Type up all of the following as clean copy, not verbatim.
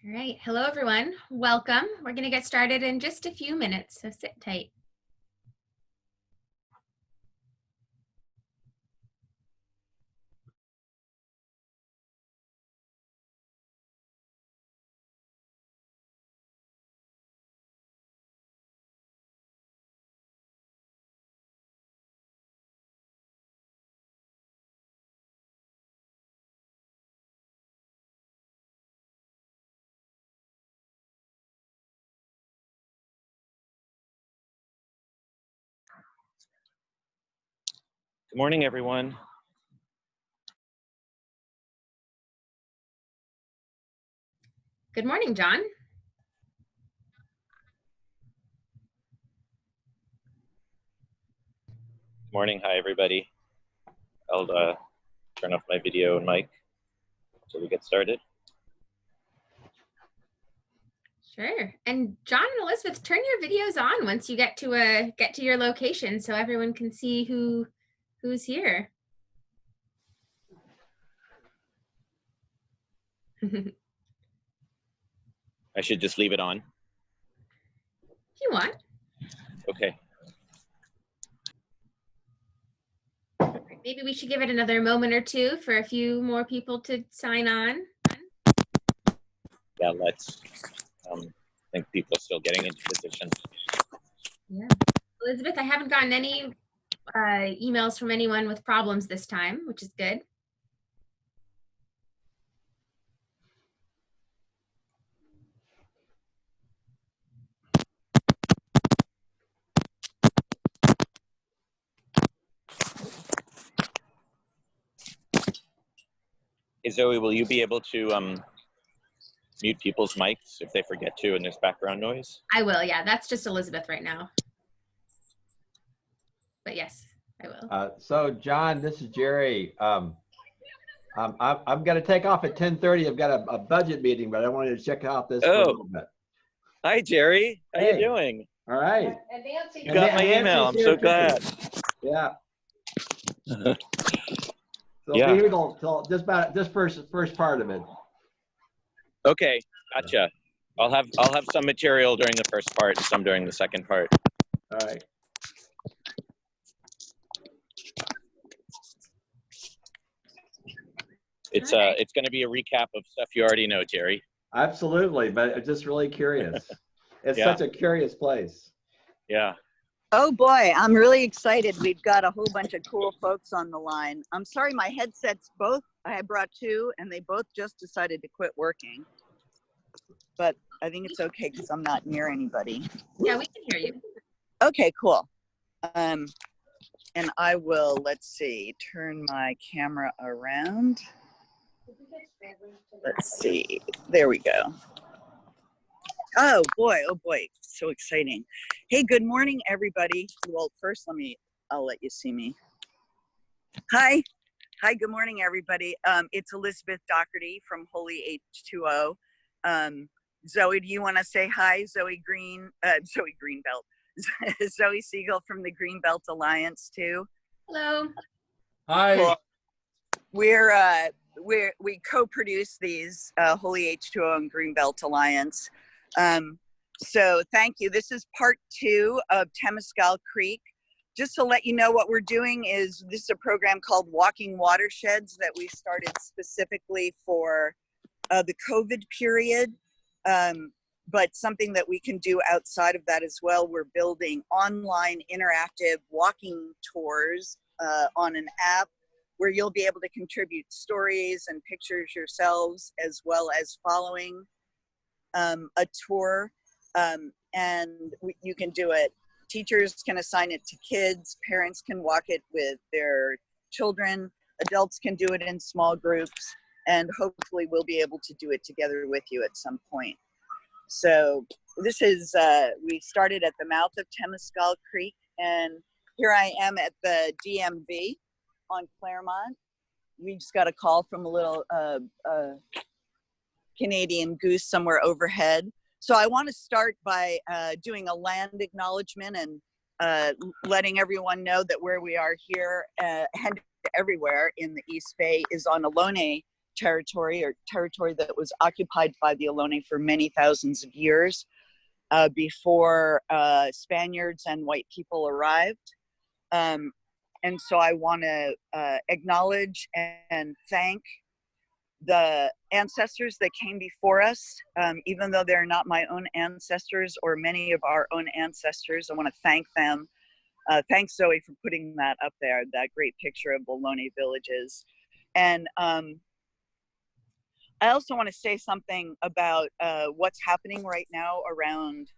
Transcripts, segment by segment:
All right, hello everyone, welcome. We're going to get started in just a few minutes, so sit tight. Good morning, everyone. Good morning, John. Good morning. Hi, everybody. I'll turn off my video and mic until we get started. Sure. And John and Elizabeth, turn your videos on once you get to your location so everyone can see who's here. I should just leave it on. If you want. Okay. Maybe we should give it another moment or two for a few more people to sign on. Yeah, let's. I think people are still getting into position. Yeah. Elizabeth, I haven't gotten any emails from anyone with problems this time, which is good. Hey, Zoe, will you be able to mute people's mics if they forget to and there's background noise? I will, yeah. That's just Elizabeth right now. But yes, I will. So John, this is Jerry. I'm going to take off at 10:30. I've got a budget meeting, but I wanted to check out this for a little bit. Hi, Jerry. How you doing? All right. You got my email. I'm so glad. Yeah. So Yeah. be here till just about this first part of it. Okay, gotcha. I'll have some material during the first part, some during the second part. All right. It's going to be a recap of stuff you already know, Jerry. Absolutely, but I'm just really curious. It's Yeah. such a curious place. Yeah. Oh boy, I'm really excited. We've got a whole bunch of cool folks on the line. I'm sorry, my headsets I brought two and they both just decided to quit working. But I think it's okay because I'm not near anybody. Yeah, we can hear you. Okay, cool. And I will, let's see, turn my camera around. Let's see, there we go. Oh boy, so exciting. Hey, good morning, everybody. Well, first, I'll let you see me. Hi, good morning, everybody. It's Elizabeth Doherty from Holy H2O. Zoe, do you want to say hi? Zoe Greenbelt. Zoe Siegel from the Greenbelt Alliance too. Hello. Hi. Cool. We co-produce these Holy H2O and Greenbelt Alliance. So thank you. This is part 2 of Temescal Creek. Just to let you know what we're doing is this is a program called Walking Watersheds that we started specifically for the COVID period. But something that we can do outside of that as well. We're building online interactive walking tours on an app where you'll be able to contribute stories and pictures yourselves, as well as following a tour. You can do it. Teachers can assign it to kids. Parents can walk it with their children. Adults can do it in small groups. And hopefully we'll be able to do it together with you at some point. So this is, we started at the mouth of Temescal Creek, and here I am at the DMV on Claremont. We just got a call from a little Canadian goose somewhere overhead. So I want to start by doing a land acknowledgement and letting everyone know that where we are here and everywhere in the East Bay is on Ohlone territory, or territory that was occupied by the Ohlone for many thousands of years before Spaniards and white people arrived. And so I want to acknowledge and thank the ancestors that came before us, even though they're not my own ancestors or many of our own ancestors. I want to thank them. Thanks, Zoe, for putting that up there, that great picture of Ohlone villages. And I also want to say something about what's happening right now around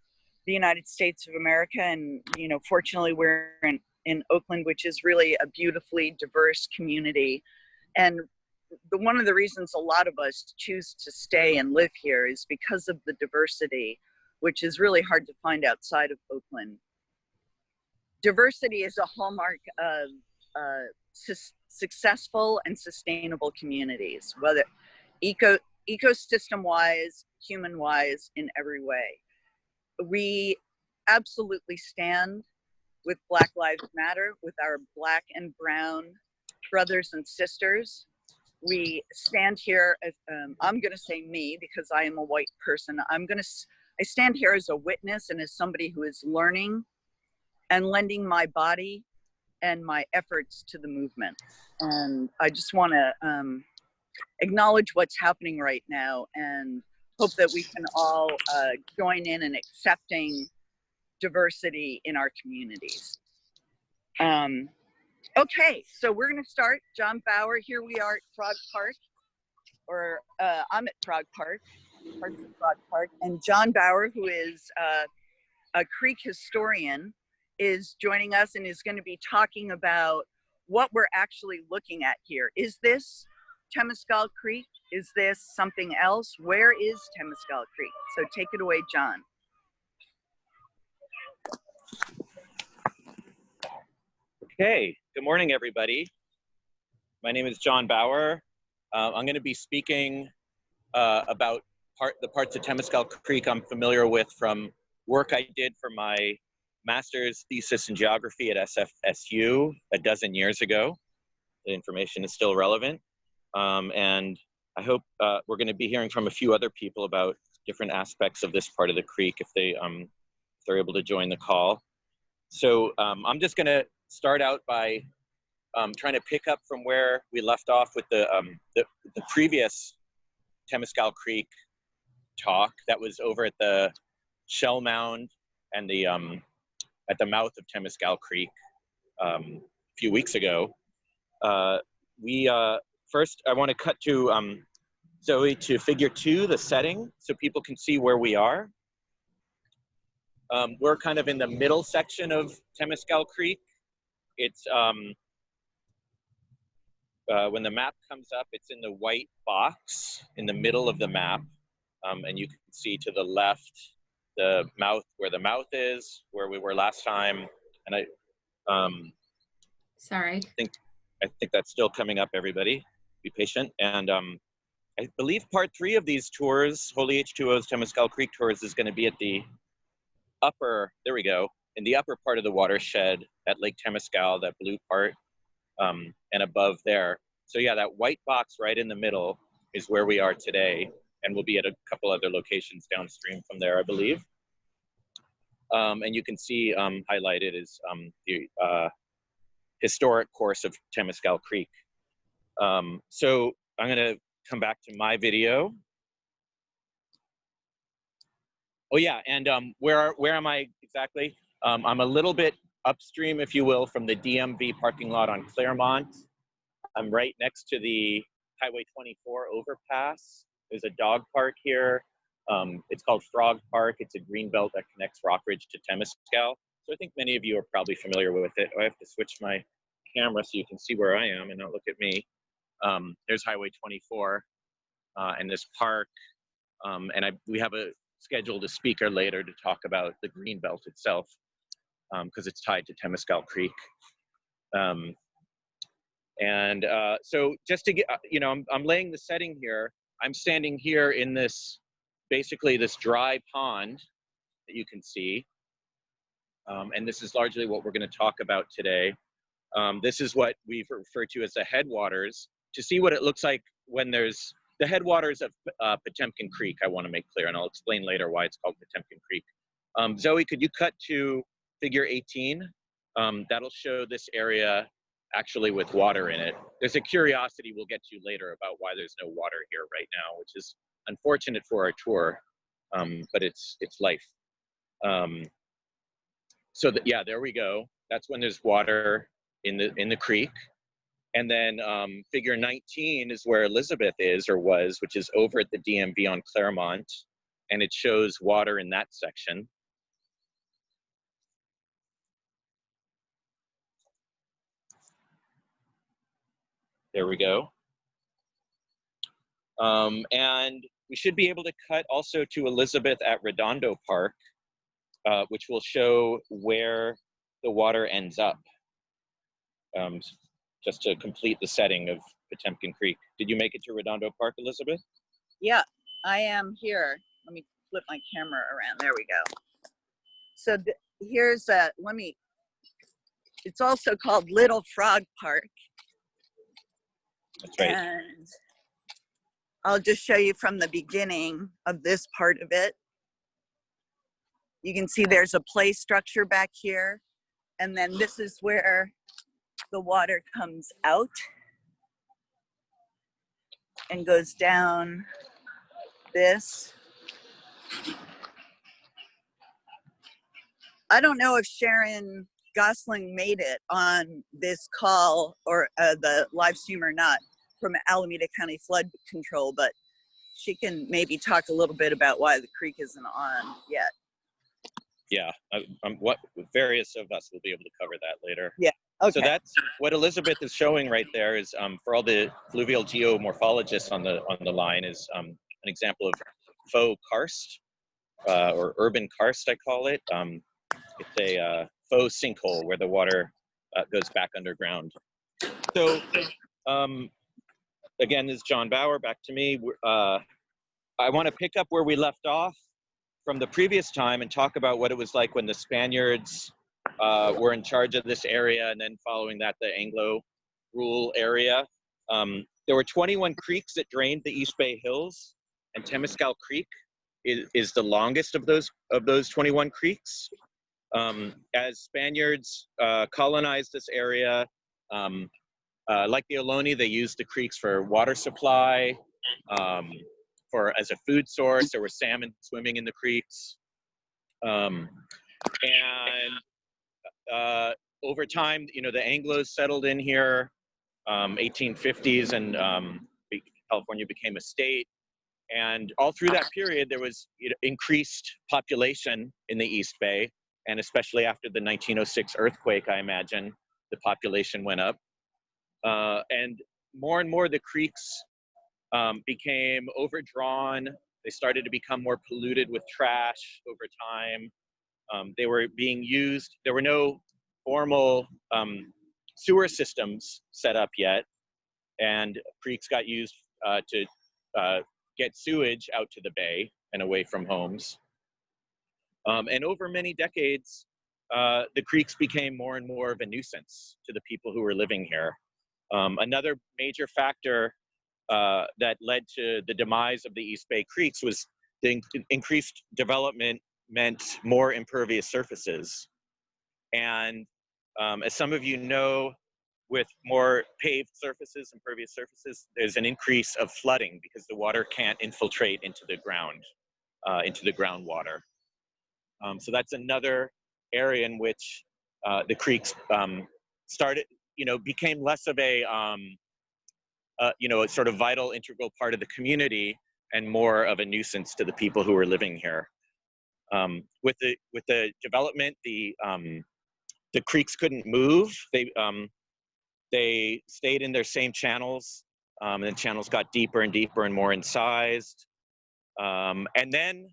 the United States of America. And, you know, fortunately, we're in Oakland, which is really a beautifully diverse community. And one of the reasons a lot of us choose to stay and live here is because of the diversity, which is really hard to find outside of Oakland. Diversity is a hallmark of successful and sustainable communities, whether ecosystem-wise, human-wise, in every way. We absolutely stand with Black Lives Matter, with our Black and brown brothers and sisters. We stand here as, I'm gonna say me because I am a white person. I stand here as a witness and as somebody who is learning and lending my body and my efforts to the movement. And I just wanna acknowledge what's happening right now and hope that we can all join in accepting diversity in our communities. Okay, so we're gonna start. Jon Bauer, here we are at F.R.O.G Park, or I'm at F.R.O.G Park, parts of F.R.O.G Park, and Jon Bauer, who is a creek historian, is joining us and is gonna be talking about what we're actually looking at here. Is this Temescal Creek? Is this something else? Where is Temescal Creek? So take it away, Jon. Okay, good morning, everybody. My name is Jon Bauer. I'm going to be speaking about the parts of Temescal Creek I'm familiar with from work I did for my master's thesis in geography at SFSU a dozen years ago. The information is still relevant. And I hope we're going to be hearing from a few other people about different aspects of this part of the creek if they're able to join the call. So I'm just going to start out by trying to pick up from where we left off with the previous Temescal Creek talk that was over at the Shell Mound and the at the mouth of Temescal Creek a few weeks ago. First, I want to cut to Zoe to figure 2, the setting, so people can see where we are. We're kind of in the middle section of Temescal Creek. It's when the map comes up, it's in the white box in the middle of the map, and you can see to the left the mouth, where the mouth is, where we were last time. And Sorry. I think that's still coming up. Everybody, be patient. And I believe part 3 of these tours, Holy H2O's Temescal Creek tours, is going to be at the upper. There we go. In the upper part of the watershed at Lake Temescal, that blue part, and above there. So yeah, that white box right in the middle is where we are today, and we'll be at a couple other locations downstream from there, I believe. And you can see highlighted is the historic course of Temescal Creek. So I'm going to come back to my video. Oh yeah, and where am I exactly? I'm a little bit upstream, if you will, from the DMV parking lot on Claremont. I'm right next to the Highway 24 overpass. There's a dog park here. It's called F.R.O.G Park. It's a greenbelt that connects Rockridge to Temescal. So I think many of you are probably familiar with it. I have to switch my camera so you can see where I am and not look at me. There's Highway 24 and this park. And we have scheduled a speaker later to talk about the greenbelt itself, because it's tied to Temescal Creek. So just to get, I'm laying the setting here. I'm standing here in this, basically this dry pond that you can see. And this is largely what we're going to talk about today. This is what we've referred to as the headwaters. To see what it looks like when there's the headwaters of Potemkin Creek, I want to make clear, and I'll explain later why it's called Potemkin Creek. Zoe, could you cut to figure 18? That'll show this area actually with water in it. There's a curiosity we'll get to later about why there's no water here right now, which is unfortunate for our tour, but it's life. So that, yeah, there we go. That's when there's water in the creek. And then figure 19 is where Elizabeth is or was, which is over at the DMV on Claremont. And it shows water in that section. There we go. And we should be able to cut also to Elizabeth at Redondo Park, which will show where the water ends up, just to complete the setting of Potemkin Creek. Did you make it to Redondo Park, Elizabeth? Yeah, I am here. Let me flip my camera around. There we go. So here's it's also called Little Frog Park. That's right. And I'll just show you from the beginning of this part of it. You can see there's a play structure back here. And then this is where the water comes out and goes down this. I don't know if Sharon Gosling made it on this call or the live stream or not from Alameda County Flood Control, but she can maybe talk a little bit about why the creek isn't on yet. Yeah, what various of us will be able to cover that later. Yeah, okay. So that's what Elizabeth is showing right there is for all the fluvial geomorphologists on the line is an example of faux karst or urban karst, I call it. It's a faux sinkhole where the water goes back underground. So again, this is Jon Bauer, back to me. I want to pick up where we left off from the previous time and talk about what it was like when the Spaniards were in charge of this area, and then following that, the Anglo rule area. There were 21 creeks that drained the East Bay Hills, and Temescal Creek is the longest of those 21 creeks. As Spaniards colonized this area, like the Ohlone, they used the creeks for water supply, as a food source. There were salmon swimming in the creeks. Over time, you know, the Anglos settled in here, 1850s, and California became a state. And all through that period, there was increased population in the East Bay, and especially after the 1906 earthquake, I imagine, the population went up. And more the creeks became overdrawn. They started to become more polluted with trash over time. They were being used. There were no formal sewer systems set up yet, and creeks got used to get sewage out to the bay and away from homes. And over many decades, the creeks became more and more of a nuisance to the people who were living here. Another major factor that led to the demise of the East Bay Creeks was the increased development meant more impervious surfaces. And as some of you know, with more paved surfaces, impervious surfaces, there's an increase of flooding because the water can't infiltrate into the groundwater. So that's another area in which the creeks became less of a sort of vital, integral part of the community and more of a nuisance to the people who were living here. With the development, the creeks couldn't move. They stayed in their same channels. And the channels got deeper and deeper and more incised. And then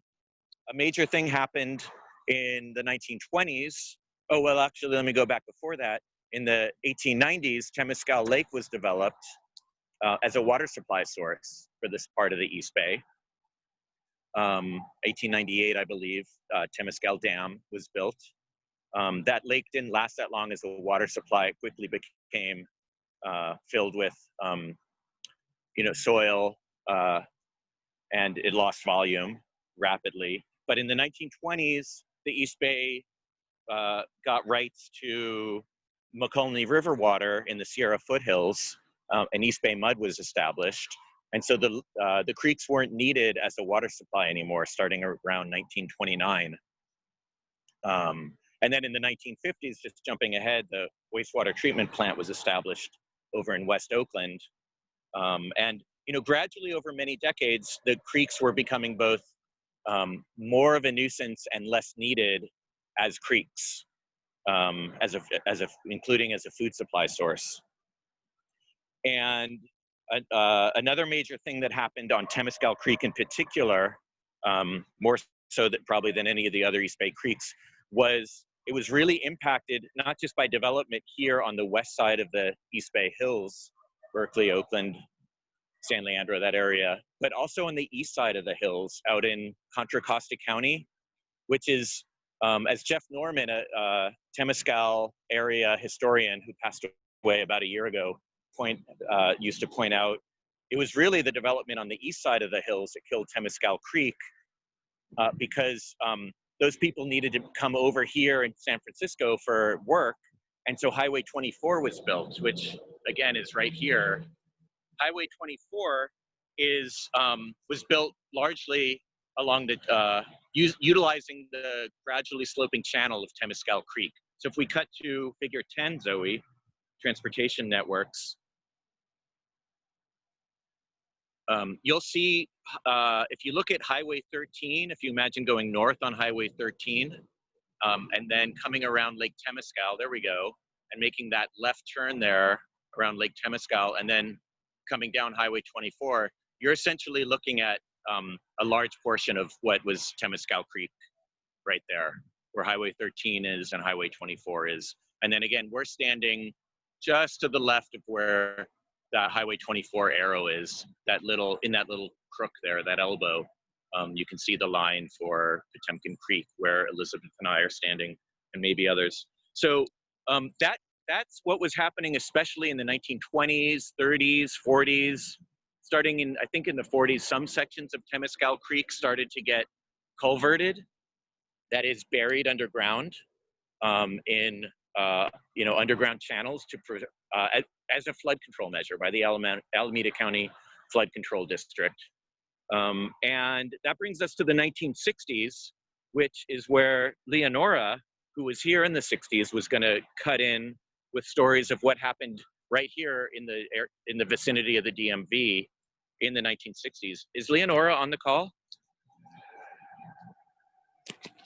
a major thing happened in the 1920s. Oh, well, actually, let me go back before that. In the 1890s, Temescal Lake was developed as a water supply source for this part of the East Bay. 1898, I believe, Temescal Dam was built. That lake didn't last that long as a water supply. It quickly became filled with soil, and it lost volume rapidly. But in the 1920s, the East Bay got rights to McCulney River water in the Sierra foothills, and East Bay mud was established. And so the creeks weren't needed as a water supply anymore, starting around 1929. And then in the 1950s, just jumping ahead, the wastewater treatment plant was established over in West Oakland. And gradually over many decades, the creeks were becoming both more of a nuisance and less needed as creeks, including as a food supply source. And another major thing that happened on Temescal Creek in particular, more so probably than any of the other East Bay creeks, was it was really impacted not just by development here on the west side of the East Bay Hills, Berkeley, Oakland, San Leandro, that area, but also on the east side of the hills out in Contra Costa County, which is, as Jeff Norman, a Temescal area historian who passed away about a year ago, used to point out, it was really the development on the east side of the hills that killed Temescal Creek, because those people needed to come over here in San Francisco for work, and so Highway 24 was built, which again is right here. Highway 24 was built largely along the utilizing the gradually sloping channel of Temescal Creek. So if we cut to figure 10, Zoe, transportation networks, you'll see, if you look at Highway 13, if you imagine going north on Highway 13, and then coming around Lake Temescal, there we go, and making that left turn there around Lake Temescal, and then coming down Highway 24, you're essentially looking at a large portion of what was Temescal Creek right there, where Highway 13 is and Highway 24 is. And then again, we're standing just to the left of where that Highway 24 arrow is, in that little crook there, that elbow. You can see the line for Potemkin Creek, where Elizabeth and I are standing, and maybe others. So that's what was happening, especially in the 1920s, 30s, 40s. Starting in, I think in the 40s, some sections of Temescal Creek started to get culverted, that is buried underground in underground channels as a flood control measure by the Alameda County Flood Control District. And that brings us to the 1960s, which is where Leonora, who was here in the 60s, was going to cut in with stories of what happened right here in the vicinity of the DMV in the 1960s. Is Leonora on the call?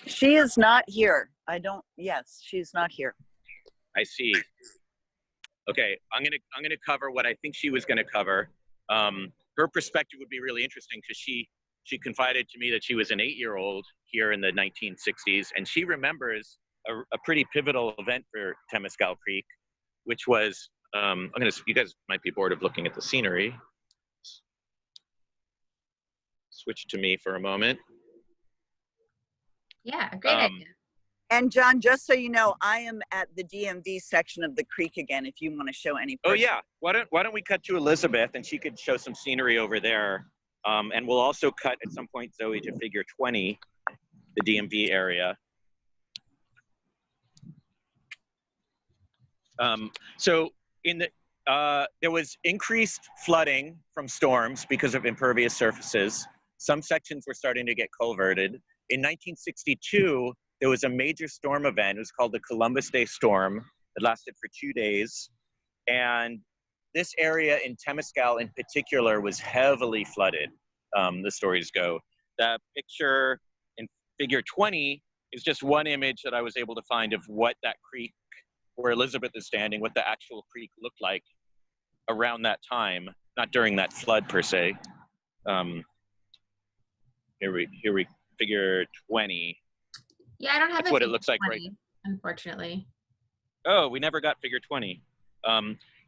She is not here. Yes, she's not here. I see. Okay, I'm gonna cover what I think she was gonna cover. Her perspective would be really interesting because she confided to me that she was an 8-year-old here in the 1960s, and she remembers a pretty pivotal event for Temescal Creek, which was, you guys might be bored of looking at the scenery. Switch to me for a moment. Yeah, great idea. And John, just so you know, I am at the DMV section of the creek again, if you want to show any. Oh yeah, why don't we cut to Elizabeth, and she could show some scenery over there. And we'll also cut at some point, Zoe, to figure 20, the DMV area. So there was increased flooding from storms because of impervious surfaces. Some sections were starting to get culverted. In 1962, there was a major storm event. It was called the Columbus Day Storm. It lasted for 2 days. And this area in Temescal in particular was heavily flooded, the stories go. The picture in figure 20 is just one image that I was able to find of what that creek, where Elizabeth is standing, what the actual creek looked like around that time, not during that flood per se. Here we figure 20. Yeah, I don't have That's what it looks like, 20, right? Unfortunately. Oh, we never got figure 20.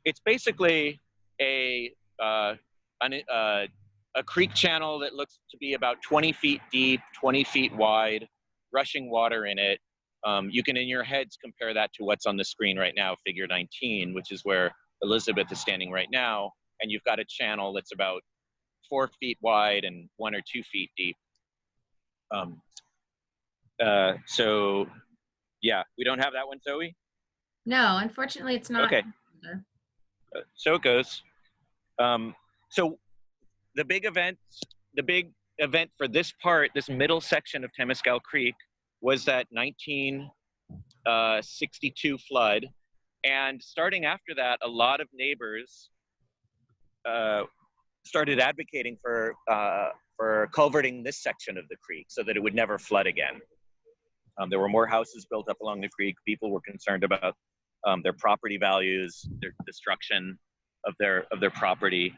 It's basically a creek channel that looks to be about 20 feet deep, 20 feet wide, rushing water in it. You can, in your heads, compare that to what's on the screen right now, figure 19, which is where Elizabeth is standing right now. and you've got a channel that's about 4 feet wide and 1 or 2 feet deep. So yeah, we don't have that one, Zoe? No, unfortunately, it's not. Okay. So it goes. So the big event for this part, this middle section of Temescal Creek, was that 1962 flood. And starting after that, a lot of neighbors started advocating for culverting this section of the creek so that it would never flood again. There were more houses built up along the creek. People were concerned about their property values, their destruction of their property.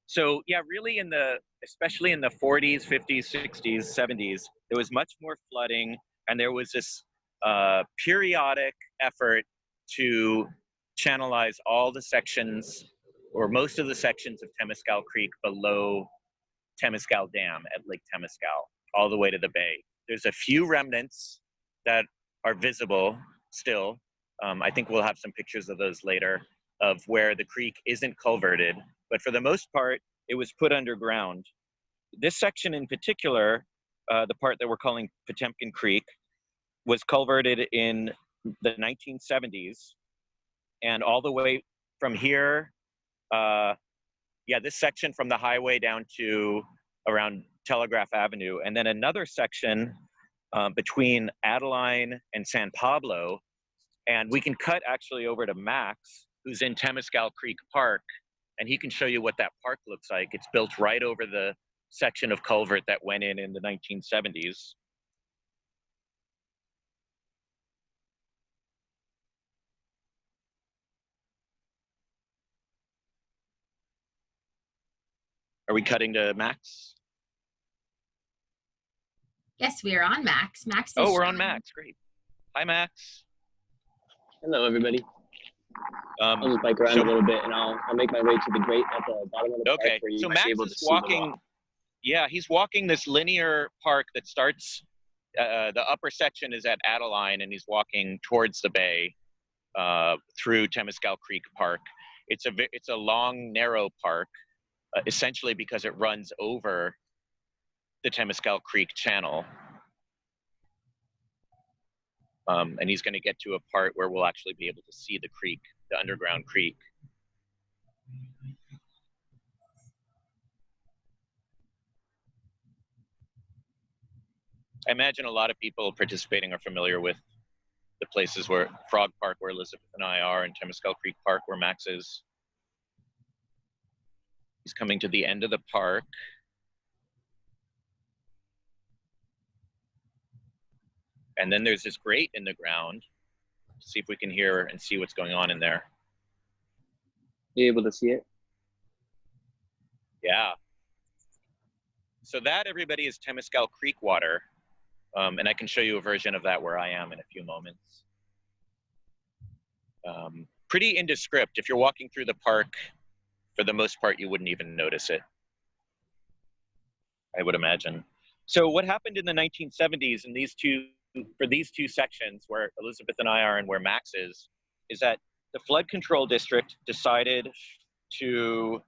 So yeah, really especially in the 40s, 50s, 60s, 70s, there was much more flooding, and there was this periodic effort to channelize all the sections, or most of the sections of Temescal Creek below Temescal Dam at Lake Temescal, all the way to the bay. There's a few remnants that are visible still. I think we'll have some pictures of those later, of where the creek isn't culverted, but for the most part, it was put underground. This section in particular, the part that we're calling Potemkin Creek, was culverted in the 1970s, and all the way from here, this section from the highway down to around Telegraph Avenue, and then another section between Adeline and San Pablo. And we can cut actually over to Max, who's in Temescal Creek Park, and he can show you what that park looks like. It's built right over the section of culvert that went in the 1970s. Are we cutting to Max? Yes, we are on Max. Max. Oh, we're on Max. Great. Hi, Max. Hello, everybody. I'll just bike around a little bit, and I'll make my way to the grate at the bottom of the park. Okay. Where you So might Max be able to is see the walking. walk. Yeah, he's walking this linear park that starts. The upper section is at Adeline, and he's walking towards the bay through Temescal Creek Park. It's a long, narrow park, essentially because it runs over the Temescal Creek channel. And he's going to get to a part where we'll actually be able to see the creek, the underground creek. I imagine a lot of people participating are familiar with the places where F.R.O.G Park, where Elizabeth and I are, and Temescal Creek Park, where Max is. He's coming to the end of the park. And then there's this grate in the ground. See if we can hear and see what's going on in there. You able to see it? Yeah. So that, everybody, is Temescal Creek water. And I can show you a version of that where I am in a few moments. Pretty indescript. If you're walking through the park, for the most part, you wouldn't even notice it, I would imagine. So what happened in the 1970s in for these two sections where Elizabeth and I are and where Max is that the flood control district decided to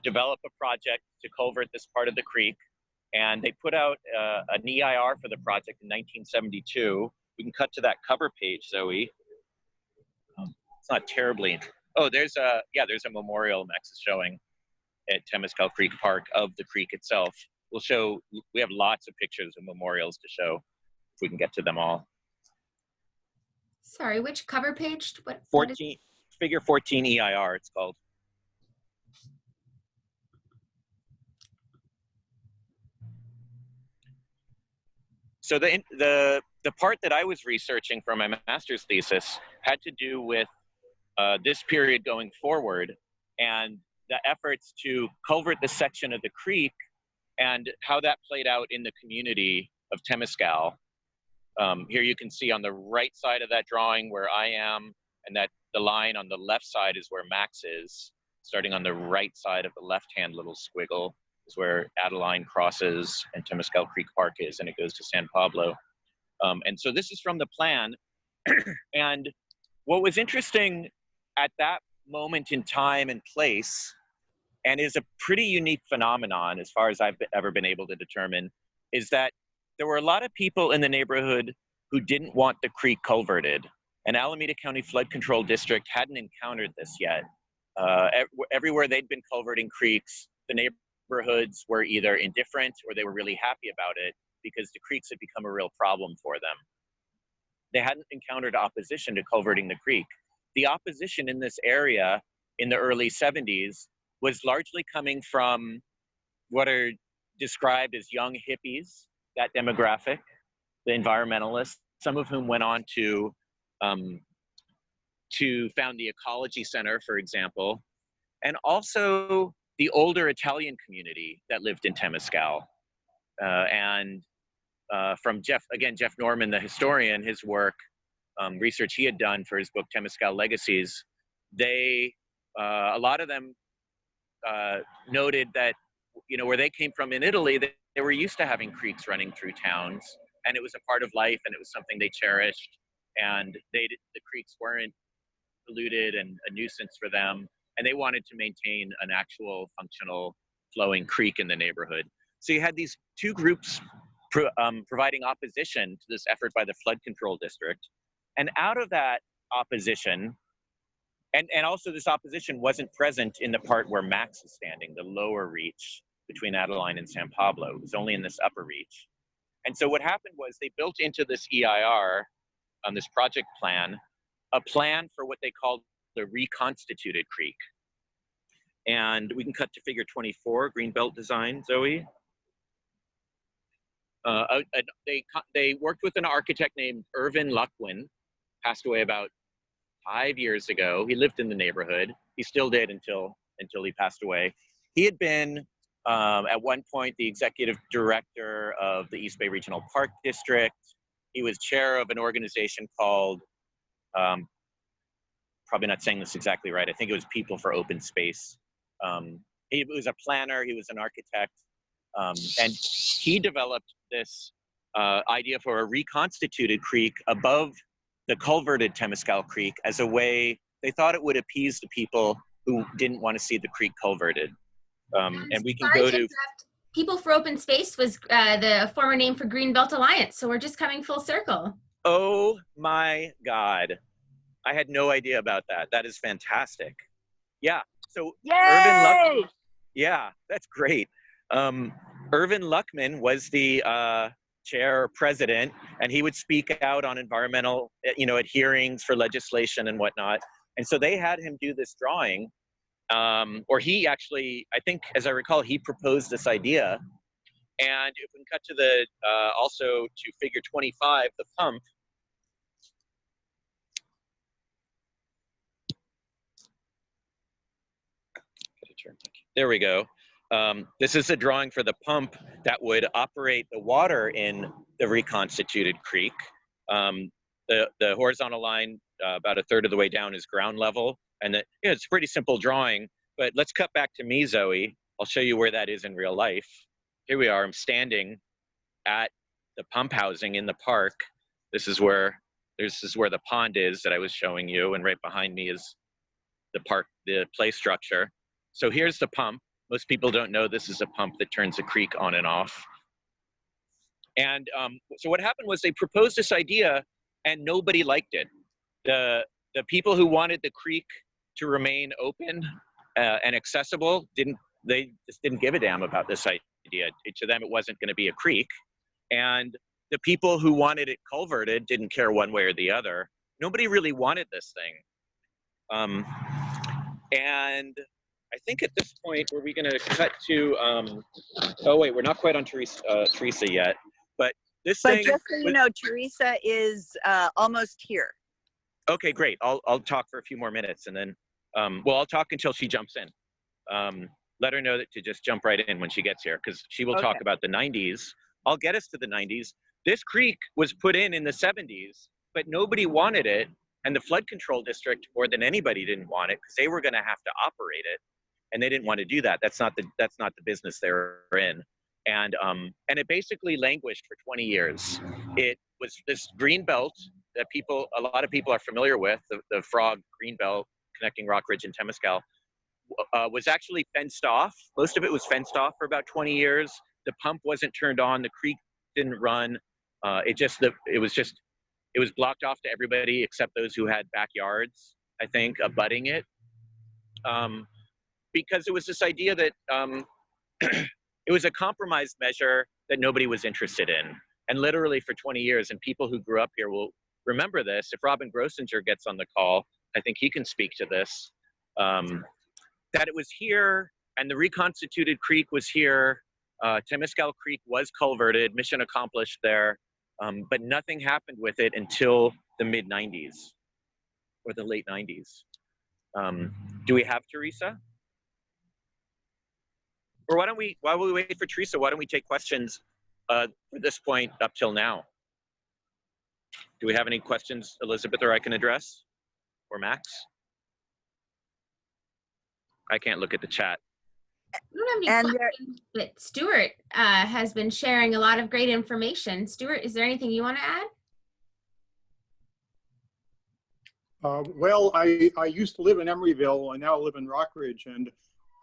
develop a project to culvert this part of the creek. And they put out an EIR for the project in 1972. We can cut to that cover page, Zoe. It's not terribly. Oh, there's a memorial Max is showing at Temescal Creek Park of the creek itself. We have lots of pictures of memorials to show if we can get to them all. Sorry, which cover page? What 14, figure 14 EIR, it's called. So the part that I was researching for my master's thesis had to do with this period going forward and the efforts to culvert this section of the creek and how that played out in the community of Temescal. Here you can see on the right side of that drawing where I am, and that the line on the left side is where Max is. Starting on the right side of the left-hand little squiggle is where Adeline crosses and Temescal Creek Park is, and it goes to San Pablo. And so this is from the plan. And what was interesting at that moment in time and place, and is a pretty unique phenomenon as far as I've ever been able to determine, is that there were a lot of people in the neighborhood who didn't want the creek culverted. And Alameda County Flood Control District hadn't encountered this yet. Everywhere they'd been culverting creeks, the neighborhoods were either indifferent or they were really happy about it because the creeks had become a real problem for them. They hadn't encountered opposition to culverting the creek. The opposition in this area in the early 70s was largely coming from what are described as young hippies, that demographic, the environmentalists, some of whom went on to found the Ecology Center, for example, and also the older Italian community that lived in Temescal. From Jeff Norman, the historian, his work, research he had done for his book, Temescal Legacies, a lot of them noted that, where they came from in Italy, they were used to having creeks running through towns, and it was a part of life, and it was something they cherished, and the creeks weren't polluted and a nuisance for them, and they wanted to maintain an actual functional flowing creek in the neighborhood. So you had these two groups providing opposition to this effort by the Flood Control District, and out of that opposition, and also this opposition wasn't present in the part where Max is standing, the lower reach between Adeline and San Pablo. It was only in this upper reach. And so what happened was they built into this EIR, on this project plan, a plan for what they called the reconstituted creek. And we can cut to figure 24, Greenbelt design, Zoe. They worked with an architect named Irvin Luckwin, passed away about 5 years ago. He lived in the neighborhood. He still did until he passed away. He had been, at one point, the executive director of the East Bay Regional Park District. He was chair of an organization called, probably not saying this exactly right, I think it was People for Open Space. He was a planner, he was an architect, and he developed this idea for a reconstituted creek above the culverted Temescal Creek as a way, they thought it would appease the people who didn't want to see the creek culverted. And we can go to... People for Open Space was the former name for Greenbelt Alliance, so we're just coming full circle. Oh my God. I had no idea about that. That is fantastic. Yeah, so Yay! Yeah, that's great. Irvin Luckman was the chair or president, and he would speak out on environmental, at hearings for legislation and whatnot. And so they had him do this drawing, or he actually, I think, as I recall, he proposed this idea. And if we can cut to the, also to figure 25, the pump. There we go. This is a drawing for the pump that would operate the water in the reconstituted creek. The horizontal line, about a third of the way down, is ground level. And it's a pretty simple drawing, but let's cut back to me, Zoe. I'll show you where that is in real life. Here we are, I'm standing at the pump housing in the park. This is where the pond is that I was showing you, and right behind me is the park, the play structure. So here's the pump. Most people don't know this is a pump that turns the creek on and off. And so what happened was they proposed this idea and nobody liked it. The people who wanted the creek to remain open and accessible, they just didn't give a damn about this idea. To them, it wasn't going to be a creek. And the people who wanted it culverted didn't care one way or the other. Nobody really wanted this thing. And I think at this point, were we going to cut to, oh wait, we're not quite on Thersa yet, but this thing. But just so you know, Thersa is almost here. Okay, great. I'll talk for a few more minutes and then, well, I'll talk until she jumps in. Let her know that to just jump right in when she gets here, because she will talk about the 90s. I'll get us to the 90s. This creek was put in the 70s, but nobody wanted it. And the Flood Control District, more than anybody, didn't want it because they were going to have to operate it. And they didn't want to do that. That's not the business they were in. And it basically languished for 20 years. It was this green belt that a lot of people are familiar with, the F.R.O.G Greenbelt connecting Rock Ridge and Temescal, was actually fenced off. Most of it was fenced off for about 20 years. The pump wasn't turned on. The creek didn't run. It was blocked off to everybody except those who had backyards, I think, abutting it. Because it was this idea that it was a compromise measure that nobody was interested in. And literally for 20 years, and people who grew up here will remember this. If Robin Grossinger gets on the call, I think he can speak to this, that it was here and the reconstituted creek was here. Temescal Creek was culverted, mission accomplished there, but nothing happened with it until the mid 90s or the late 90s. Do we have Theresa? Or while we wait for Theresa, why don't we take questions for this point up till now? Do we have any questions, Elizabeth, or I can address? Or Max? I can't look at the chat. I don't have any questions, but Stuart has been sharing a lot of great information. Stuart, is there anything you want to add? Well, I used to live in Emeryville. I now live in Rock Ridge, and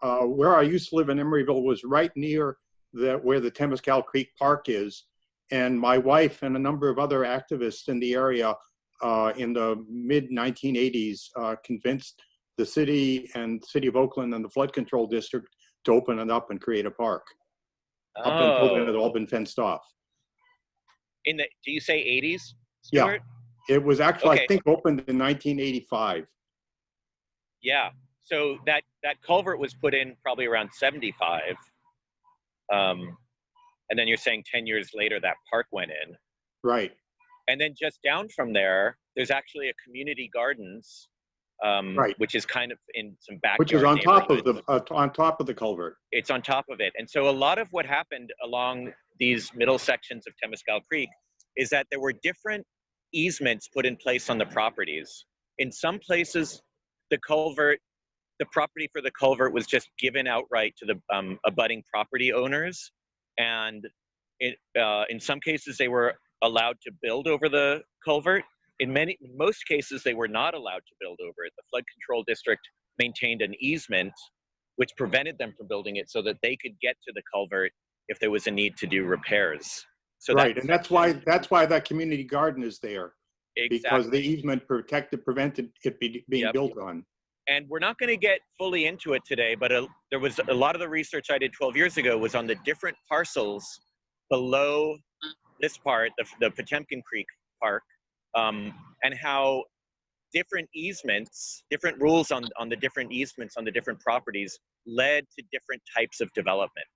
where I used to live in Emeryville was right near where the Temescal Creek Park is. And my wife and a number of other activists in the area in the mid-1980s convinced the city and City of Oakland and the Flood Control District to open it up and create a park. Up until then, it had all been fenced off. Do you say 80s, Yeah, Stuart? it was actually, Okay. I think, opened in 1985. Yeah, so that culvert was put in probably around 75. And then you're saying 10 years later that park went in. Right. And then just down from there, there's actually a community gardens, Right. which is kind of in some backyard Which is on top of neighborhoods. the culvert. It's on top of it. And so a lot of what happened along these middle sections of Temescal Creek is that there were different easements put in place on the properties. In some places, the property for the culvert was just given outright to the abutting property owners. And in some cases, they were allowed to build over the culvert. In most cases, they were not allowed to build over it. The Flood Control District maintained an easement which prevented them from building it so that they could get to the culvert if there was a need to do repairs. So Right, and that's why that community garden is there. Exactly. Because the easement prevented it being Yep. built on. And we're not going to get fully into it today, but there was a lot of the research I did 12 years ago was on the different parcels below this part, the Potemkin Creek Park, and how different easements, different rules on the different easements on the different properties led to different types of development.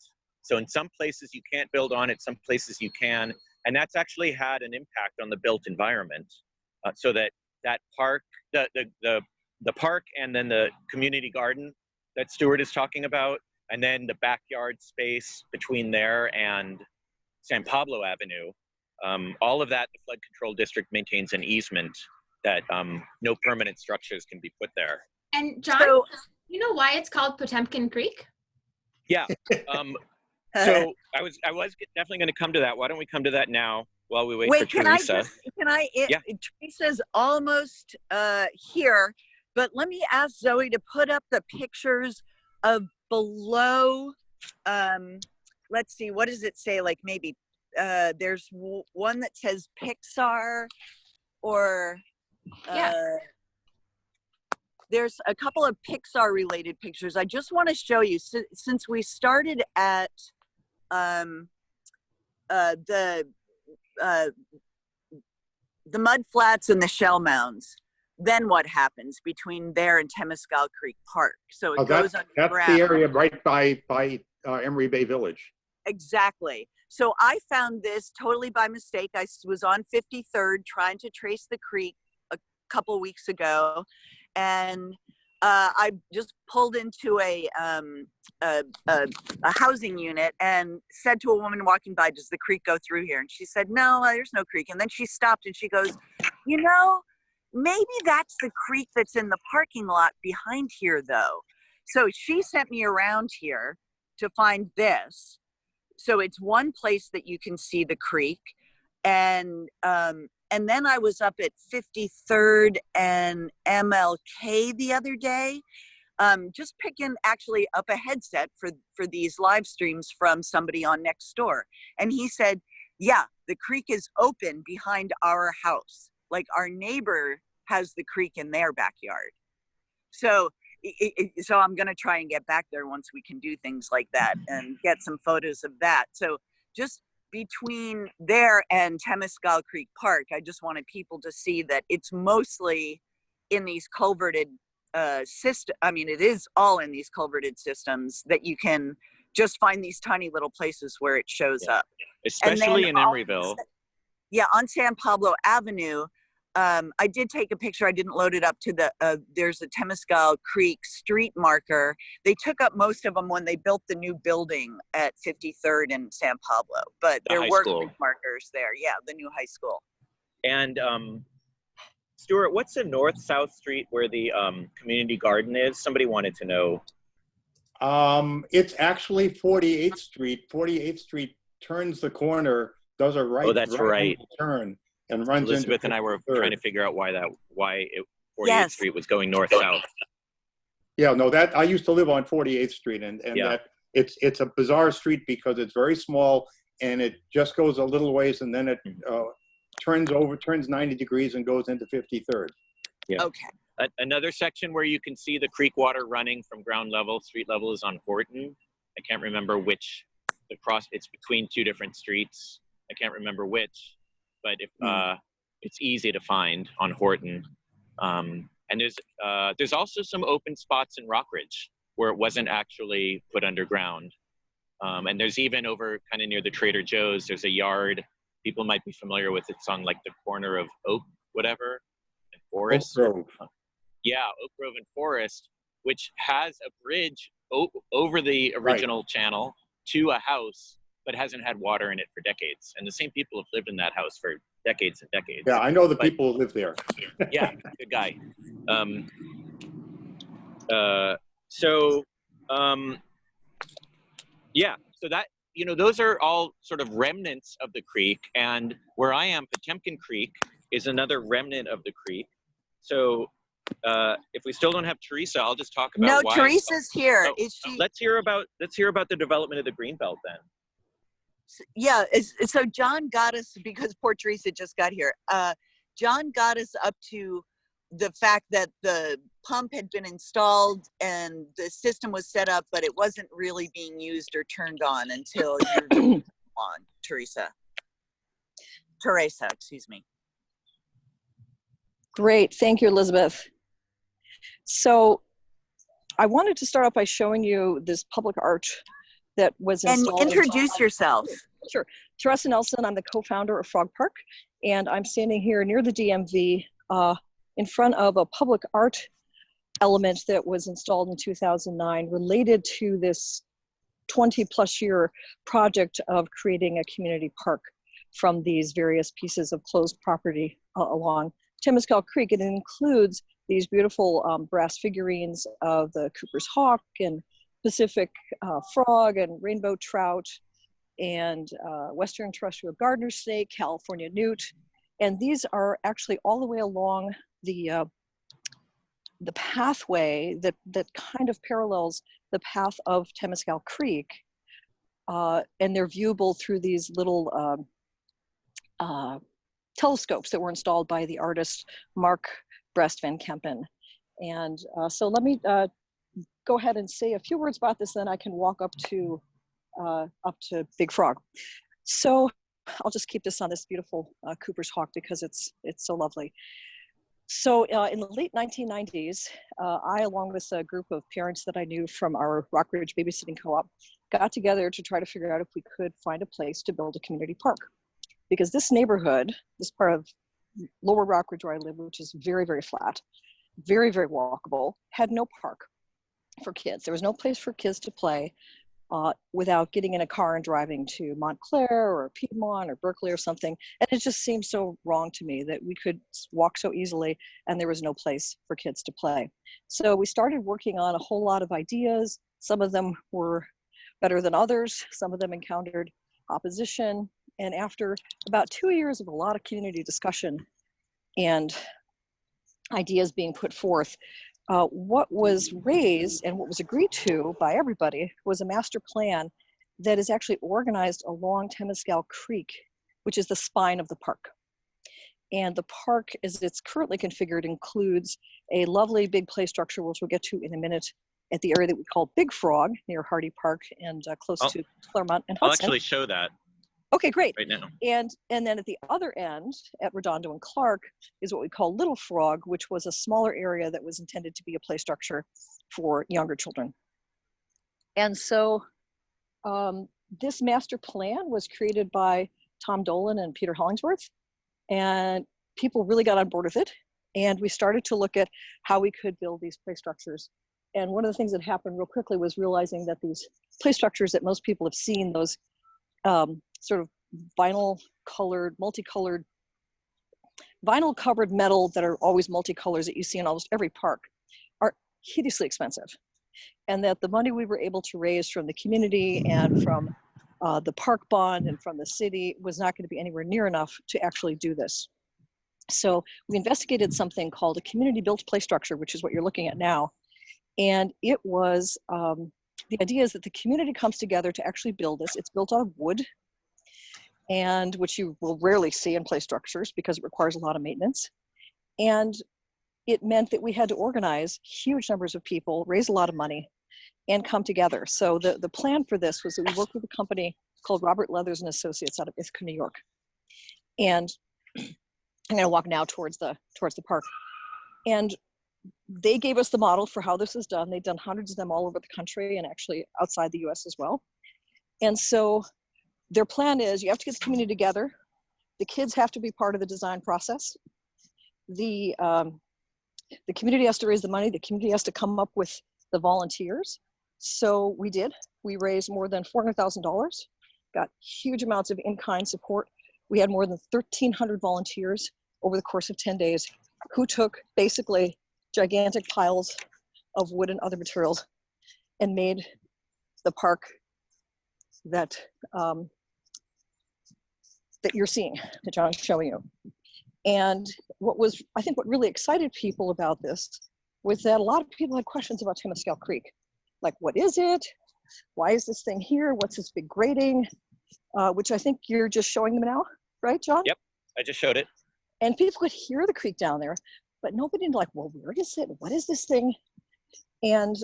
So in some places you can't build on it, some places you can, and that's actually had an impact on the built environment. So that park, the park and then the community garden that Stuart is talking about, and then the backyard space between there and San Pablo Avenue, all of that, the Flood Control District maintains an easement that no permanent structures can be put there. And John, you know why it's called Potemkin Creek? Yeah. So I was definitely going to come to that. Why don't we come to that now while we wait for Theresa? Yeah. Teresa's almost here, but let me ask Zoe to put up the pictures of below. Let's see, what does it say? Like maybe there's one that says Pixar, or there's a couple of Pixar related pictures. I just want to show you, since we started at the mud flats and the shell mounds, then what happens between there and Temescal Creek Park? So it goes underground. That's the area right by Emery Bay Village. Exactly. So I found this totally by mistake. I was on 53rd trying to trace the creek a couple weeks ago, and I just pulled into a housing unit and said to a woman walking by, "Does the creek go through here?" And she said, "No, there's no creek." And then she stopped and she goes, "You know, maybe that's the creek that's in the parking lot behind here, though." So she sent me around here to find this. So it's one place that you can see the creek, and And then I was up at 53rd and MLK the other day, just picking actually up a headset for these live streams from somebody on Nextdoor. And he said, yeah, the creek is open behind our house. Like our neighbor has the creek in their backyard. So, so I'm going to try and get back there once we can do things like that and get some photos of that. So just between there and Temescal Creek Park, I just wanted people to see that it's mostly in these culverted system. I mean, it is all in these culverted systems that you can just find these tiny little places where it shows up. Especially in Emeryville. Yeah, on San Pablo Avenue, I did take a picture. I didn't load it up to the, there's a Temescal Creek street marker. They took up most of them when they built the new building at 53rd and San Pablo, but there were street markers there. Yeah, the new high school. And Stuart, what's the north-south street where the community garden is? Somebody wanted to know. It's actually 48th Street. 48th Street turns the corner, does a right, right turn, and runs Elizabeth into and I were trying to figure out why 48th Street was going north-south. Yeah, no, that I used to live on 48th Street, and that it's a bizarre street because it's very small and it just goes a little ways and then it turns 90 degrees and goes into 53rd. Yeah. Okay. Another section where you can see the creek water running from ground level, street level, is on Horton. I can't remember which. It's between two different streets. I can't remember which, but if it's easy to find on Horton. And there's also some open spots in Rockridge where it wasn't actually put underground. And there's even over kind of near the Trader Joe's, there's a yard people might be familiar with. It's on like the corner of Oak, whatever, and Forest. Oak Grove. Yeah, Oak Grove and Forest, which has a bridge over the original channel to a house, but hasn't had water in it for decades. And the same people have lived in that house for decades and decades. Yeah, I know the people who live there. Yeah, good guy. Yeah, so that, you know, those are all sort of remnants of the creek. And where I am, Potemkin Creek is another remnant of the creek. So if we still don't have Thersa, I'll just talk about why. Theresa's here. Is she? Let's hear about the development of the Greenbelt then. Yeah, so John got us, because poor Thersa just got here. John got us up to the fact that the pump had been installed and the system was set up, but it wasn't really being used or turned on until you on Thersa, excuse me. Great, thank you, Elizabeth. So I wanted to start off by showing you this public art that was installed. And introduce yourself. Sure. Thersa Nelson, I'm the co-founder of F.R.O.G Park, and I'm standing here near the DMV in front of a public art element that was installed in 2009 related to this 20-plus year project of creating a community park from these various pieces of closed property along Temescal Creek. It includes these beautiful brass figurines of the Cooper's hawk and Pacific frog and rainbow trout and western terrestrial gardener snake, California newt. And these are actually all the way along the pathway that kind of parallels the path of Temescal Creek. And they're viewable through these little telescopes that were installed by the artist Mark Brest van Kempen. And so let me go ahead and say a few words about this, then I can walk up to Big Frog. So I'll just keep this on this beautiful Cooper's hawk because it's so lovely. So in the late 1990s, I, along with a group of parents that I knew from our Rockridge babysitting co-op, got together to try to figure out if we could find a place to build a community park. Because this neighborhood, this part of Lower Rockridge where I live, which is very, very flat, very, very walkable, had no park for kids. There was no place for kids to play without getting in a car and driving to Montclair or Piedmont or Berkeley or something. And it just seemed so wrong to me that we could walk so easily and there was no place for kids to play. So we started working on a whole lot of ideas. Some of them were better than others. Some of them encountered opposition. And after about 2 years of a lot of community discussion and ideas being put forth, what was raised and what was agreed to by everybody was a master plan that is actually organized along Temescal Creek, which is the spine of the park. And the park, as it's currently configured, includes a lovely big play structure, which we'll get to in a minute, at the area that we call Big Frog near Hardy Park and close to Claremont and Hudson. I'll actually show that. Okay, great. Right now. And then at the other end, at Redondo and Clark, is what we call Little Frog, which was a smaller area that was intended to be a play structure for younger children. And so this master plan was created by Tom Dolan and Peter Hollingsworth, and people really got on board with it. And we started to look at how we could build these play structures. And one of the things that happened real quickly was realizing that these play structures that most people have seen, those sort of vinyl colored, multicolored, vinyl covered metal that are always multicolors that you see in almost every park, are hideously expensive. And that the money we were able to raise from the community and from the park bond and from the city was not going to be anywhere near enough to actually do this. So we investigated something called a community built play structure, which is what you're looking at now. And it was, the idea is that the community comes together to actually build this. It's built out of wood, and which you will rarely see in play structures because it requires a lot of maintenance. And it meant that we had to organize huge numbers of people, raise a lot of money, and come together. So the plan for this was that we worked with a company called Robert Leathers and Associates out of Ithaca, New York. And I'm gonna walk now towards the park. And they gave us the model for how this is done. They've done hundreds of them all over the country and actually outside the US as well. And so their plan is you have to get the community together. The kids have to be part of the design process. The community has to raise the money. The community has to come up with the volunteers. So we did. We raised more than $400,000, got huge amounts of in-kind support. We had more than 1,300 volunteers over the course of 10 days who took basically gigantic piles of wood and other materials and made the park that that you're seeing, that John's showing you. And I think what really excited people about this was that a lot of people had questions about Temescal Creek. Like, what is it? Why is this thing here? What's this big grading? Which I think you're just showing them now, right, John? Yep, I just showed it. And people could hear the creek down there, but nobody like, well, where is it? What is this thing? And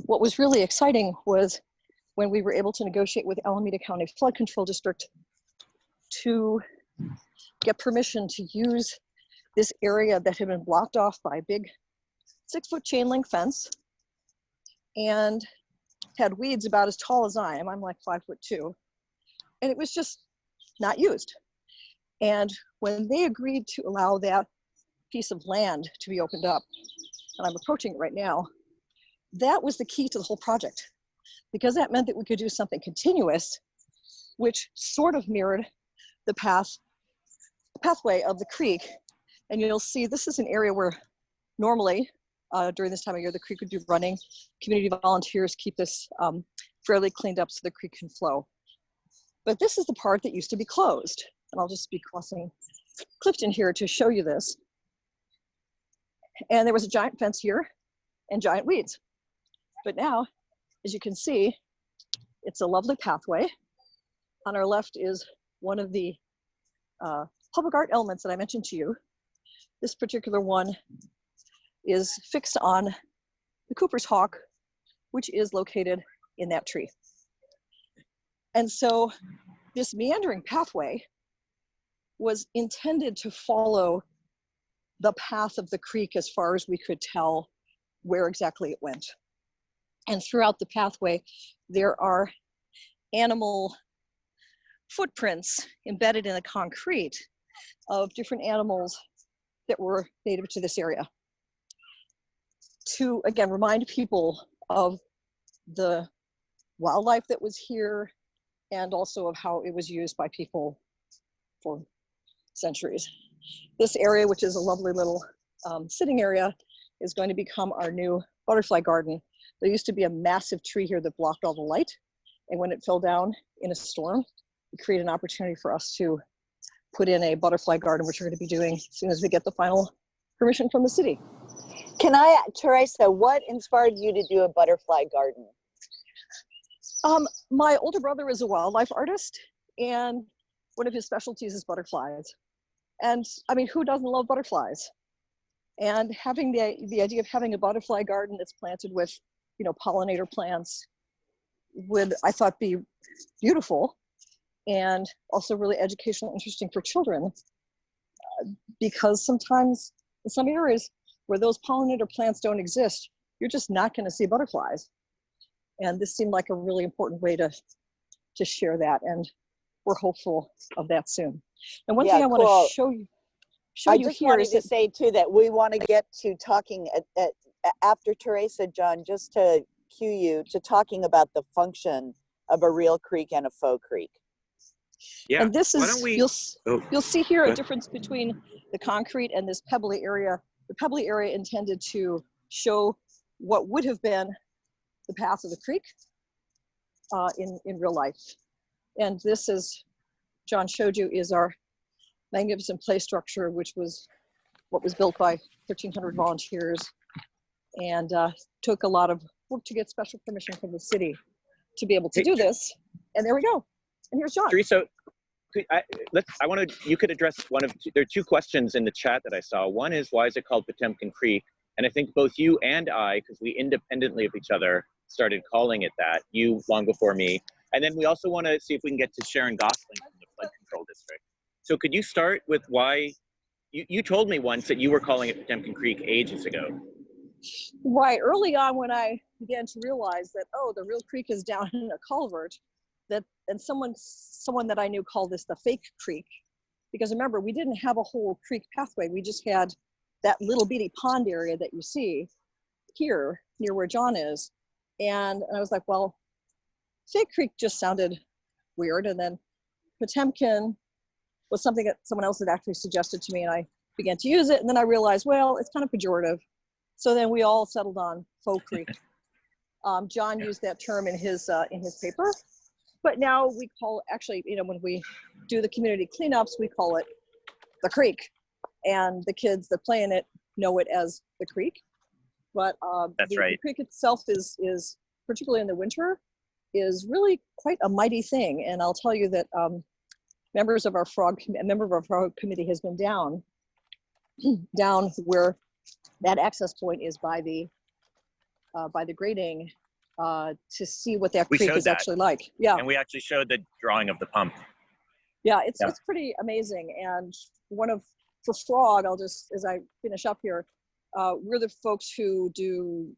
what was really exciting was when we were able to negotiate with Alameda County Flood Control District to get permission to use this area that had been blocked off by a big 6-foot chain link fence and had weeds about as tall as I am. I'm like 5'2", and it was just not used. And when they agreed to allow that piece of land to be opened up, and I'm approaching it right now, that was the key to the whole project, because that meant that we could do something continuous, which sort of mirrored the pathway of the creek. And you'll see this is an area where normally during this time of year the creek would be running. Community volunteers keep this fairly cleaned up so the creek can flow. But this is the part that used to be closed. And I'll just be crossing Clifton here to show you this. And there was a giant fence here and giant weeds. But now, as you can see, it's a lovely pathway. On our left is one of the public art elements that I mentioned to you. This particular one is fixed on the Cooper's hawk, which is located in that tree. And so this meandering pathway was intended to follow the path of the creek as far as we could tell where exactly it went. And throughout the pathway, there are animal footprints embedded in the concrete of different animals that were native to this area. To, again, remind people of the wildlife that was here and also of how it was used by people for centuries. This area, which is a lovely little sitting area, is going to become our new butterfly garden. There used to be a massive tree here that blocked all the light, and when it fell down in a storm, create an opportunity for us to put in a butterfly garden, which we're going to be doing as soon as we get the final permission from the city. Can I, Theresa, what inspired you to do a butterfly garden? My older brother is a wildlife artist, and one of his specialties is butterflies. And I mean, who doesn't love butterflies? And having the idea of having a butterfly garden that's planted with, you know, pollinator plants would, I thought, be beautiful and also really educational, interesting for children. Because sometimes in some areas where those pollinator plants don't exist, you're just not going to see butterflies. And this seemed like a really important way to share that, and we're hopeful of that soon. And one thing I want to show you I just wanted to say too that we want to get to talking after Theresa, John, just to cue you to talking about the function of a real creek and a faux creek. Yeah. And this is, you'll see here a Good. difference between the concrete and this pebbly area. The pebbly area intended to show what would have been the path of the creek in real life. And this, as John showed you, is our magnificent play structure, which was what was built by 1,300 volunteers, and took a lot of work to get special permission from the city to be able to do this. And there we go. And here's John. Theresa, you could address there are two questions in the chat that I saw. One is, why is it called Potemkin Creek? And I think both you and I, because we independently of each other started calling it that, you long before me. And then we also want to see if we can get to Sharon Gosling from the flood control district. So could you start with why, you told me once that you were calling it Potemkin Creek ages ago. Right, early on when I began to realize that, oh, the real creek is down in a culvert, and someone that I knew called this the fake creek, because remember, we didn't have a whole creek pathway. We just had that little bitty pond area that you see here near where John is. And I was like, well, fake creek just sounded weird. And then Potemkin was something that someone else had actually suggested to me, and I began to use it. And then I realized, well, it's kind of pejorative. So then we all settled on faux creek. John used that term in his paper. But now we call, actually, you know, when we do the community cleanups, we call it the creek. And the kids that play in it know it as the creek. But the creek itself is, particularly in the winter, is really quite a mighty thing. And I'll tell you that a member of our F.R.O.G committee has been down where that access point is by the grading, to see what that creek is actually like. Yeah. And we actually showed the drawing of the pump. Yeah, it's pretty amazing. And for F.R.O.G, I'll just, as I finish up here, we're the folks who do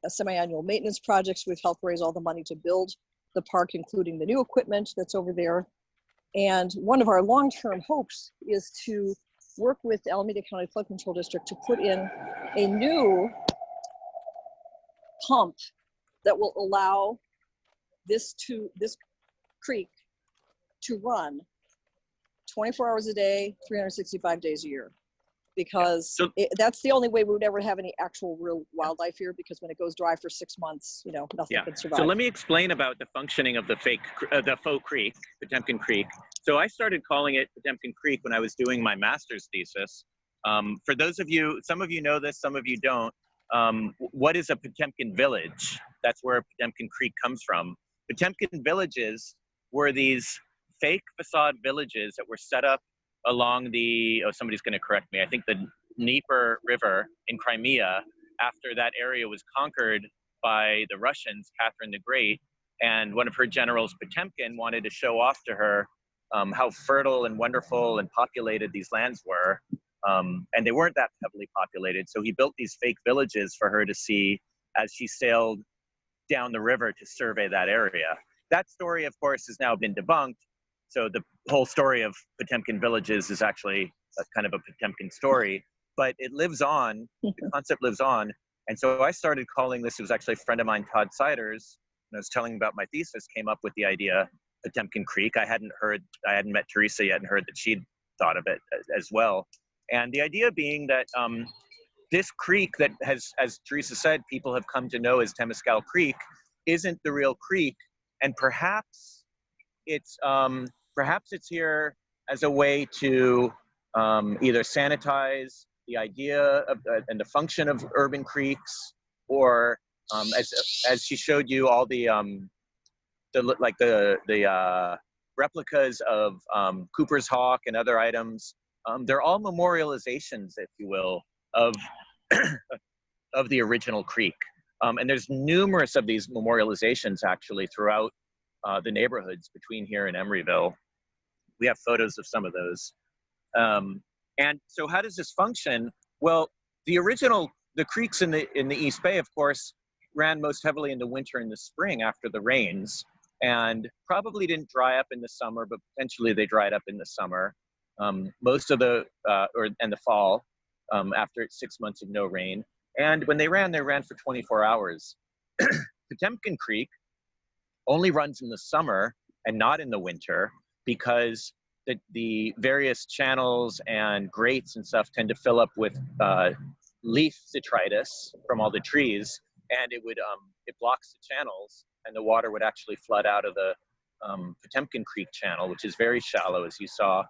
semi-annual maintenance projects. We've helped raise all the money to build the park, including the new equipment that's over there. And one of our long-term hopes is to work with the Alameda County Flood Control District to put in a new pump that will allow this creek to run 24 hours a day, 365 days a year. Because that's the only way we would ever have any actual real wildlife here, because when it goes dry for 6 months, you know, nothing can survive. So let me explain about the functioning of the faux creek, Potemkin Creek. So I started calling it Potemkin Creek when I was doing my master's thesis. For those of you, some of you know this, some of you don't. What is a Potemkin village? That's where Potemkin Creek comes from. Potemkin villages were these fake facade villages that were set up along the, somebody's going to correct me, I think the Dnieper River in Crimea, after that area was conquered by the Russians, Catherine the Great, and one of her generals, Potemkin, wanted to show off to her how fertile and wonderful and populated these lands were. And they weren't that heavily populated, so he built these fake villages for her to see as she sailed down the river to survey that area. That story, of course, has now been debunked. So the whole story of Potemkin villages is actually a kind of a Potemkin story, but it lives on, the concept lives on. And so I started calling this, it was actually a friend of mine, Todd Siders, and I was telling him about my thesis, came up with the idea Potemkin Creek. I hadn't met Theresa yet and heard that she'd thought of it as well. And the idea being that this creek that has, as Theresa said, people have come to know as Temescal Creek, isn't the real creek. And perhaps it's perhaps it's here as a way to either sanitize the idea of and the function of urban creeks, or as she showed you all the replicas of Cooper's Hawk and other items. They're all memorializations, if you will, of of the original creek. And there's numerous of these memorializations actually throughout the neighborhoods between here and Emeryville. We have photos of some of those. And so how does this function? Well, the creeks in the East Bay, of course, ran most heavily in the winter and the spring after the rains, and probably didn't dry up in the summer, but potentially they dried up in the summer. Most of and the fall, after 6 months of no rain. And when they ran for 24 hours. Potemkin Creek only runs in the summer and not in the winter, because the various channels and grates and stuff tend to fill up with leaf detritus from all the trees, and it blocks the channels, and the water would actually flood out of the Potemkin Creek channel, which is very shallow, as you saw.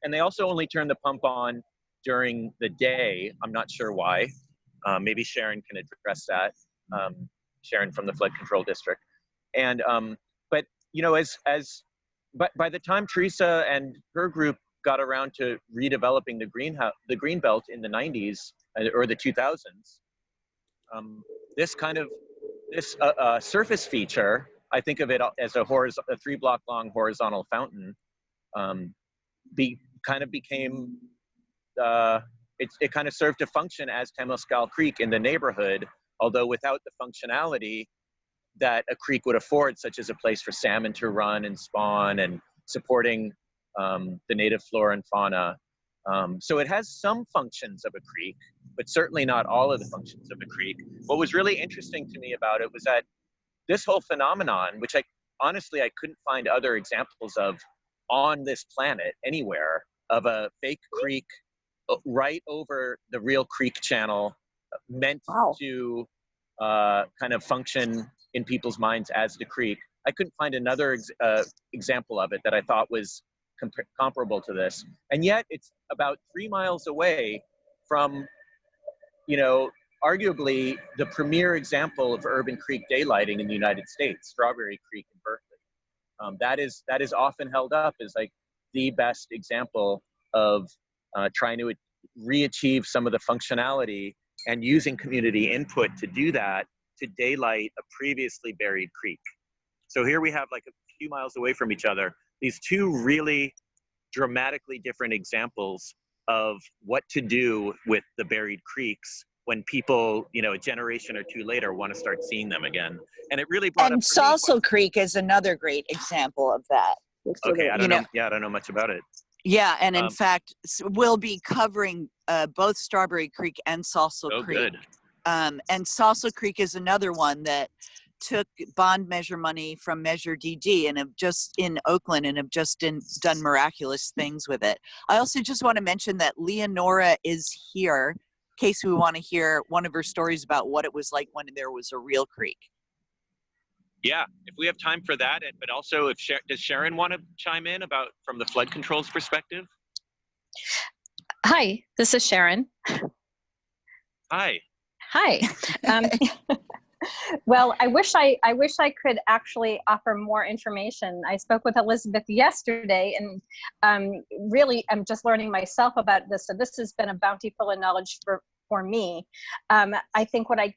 And they also only turn the pump on during the day. I'm not sure why. Maybe Sharon can address that. Sharon from the Flood Control District. And but you know, but by the time Thersa and her group got around to redeveloping the Greenbelt in the 90s or the 2000s, this surface feature, I think of it as a 3-block long horizontal fountain, became it kind of served to function as Temescal Creek in the neighborhood, although without the functionality that a creek would afford, such as a place for salmon to run and spawn and supporting the native flora and fauna. So it has some functions of a creek, but certainly not all of the functions of a creek. What was really interesting to me about it was that this whole phenomenon, which honestly I couldn't find other examples of on this planet anywhere, of a fake creek right over the real creek channel, meant to kind of function in people's minds as the creek. I couldn't find another example of it that I thought was comparable to this. And yet it's about 3 miles away from, you know, arguably the premier example of urban creek daylighting in the United States, Strawberry Creek in Berkeley. That is often held up as like the best example of trying to re-achieve some of the functionality and using community input to do that, to daylight a previously buried creek. So here we have, like, a few miles away from each other, these two really dramatically different examples of what to do with the buried creeks when people, you know, a generation or two later want to start seeing them again. And it really brought up Salso Creek is another great example of that. Okay, I don't know. Yeah, I don't know much about it. Yeah, and in fact, we'll be covering both Strawberry Creek and Salso Creek. Good. And Salso Creek is another one that took bond measure money from Measure DD and have just in Oakland and have just done miraculous things with it. I also just want to mention that Leonora is here in case we want to hear one of her stories about what it was like when there was a real creek. Yeah, if we have time for that, but also if does Sharon want to chime in about from the flood controls perspective? Hi, this is Sharon. Hi. Hi. Well, I wish I could actually offer more information. I spoke with Elizabeth yesterday, and really I'm just learning myself about this. So this has been a bounty full of knowledge for me. I think what I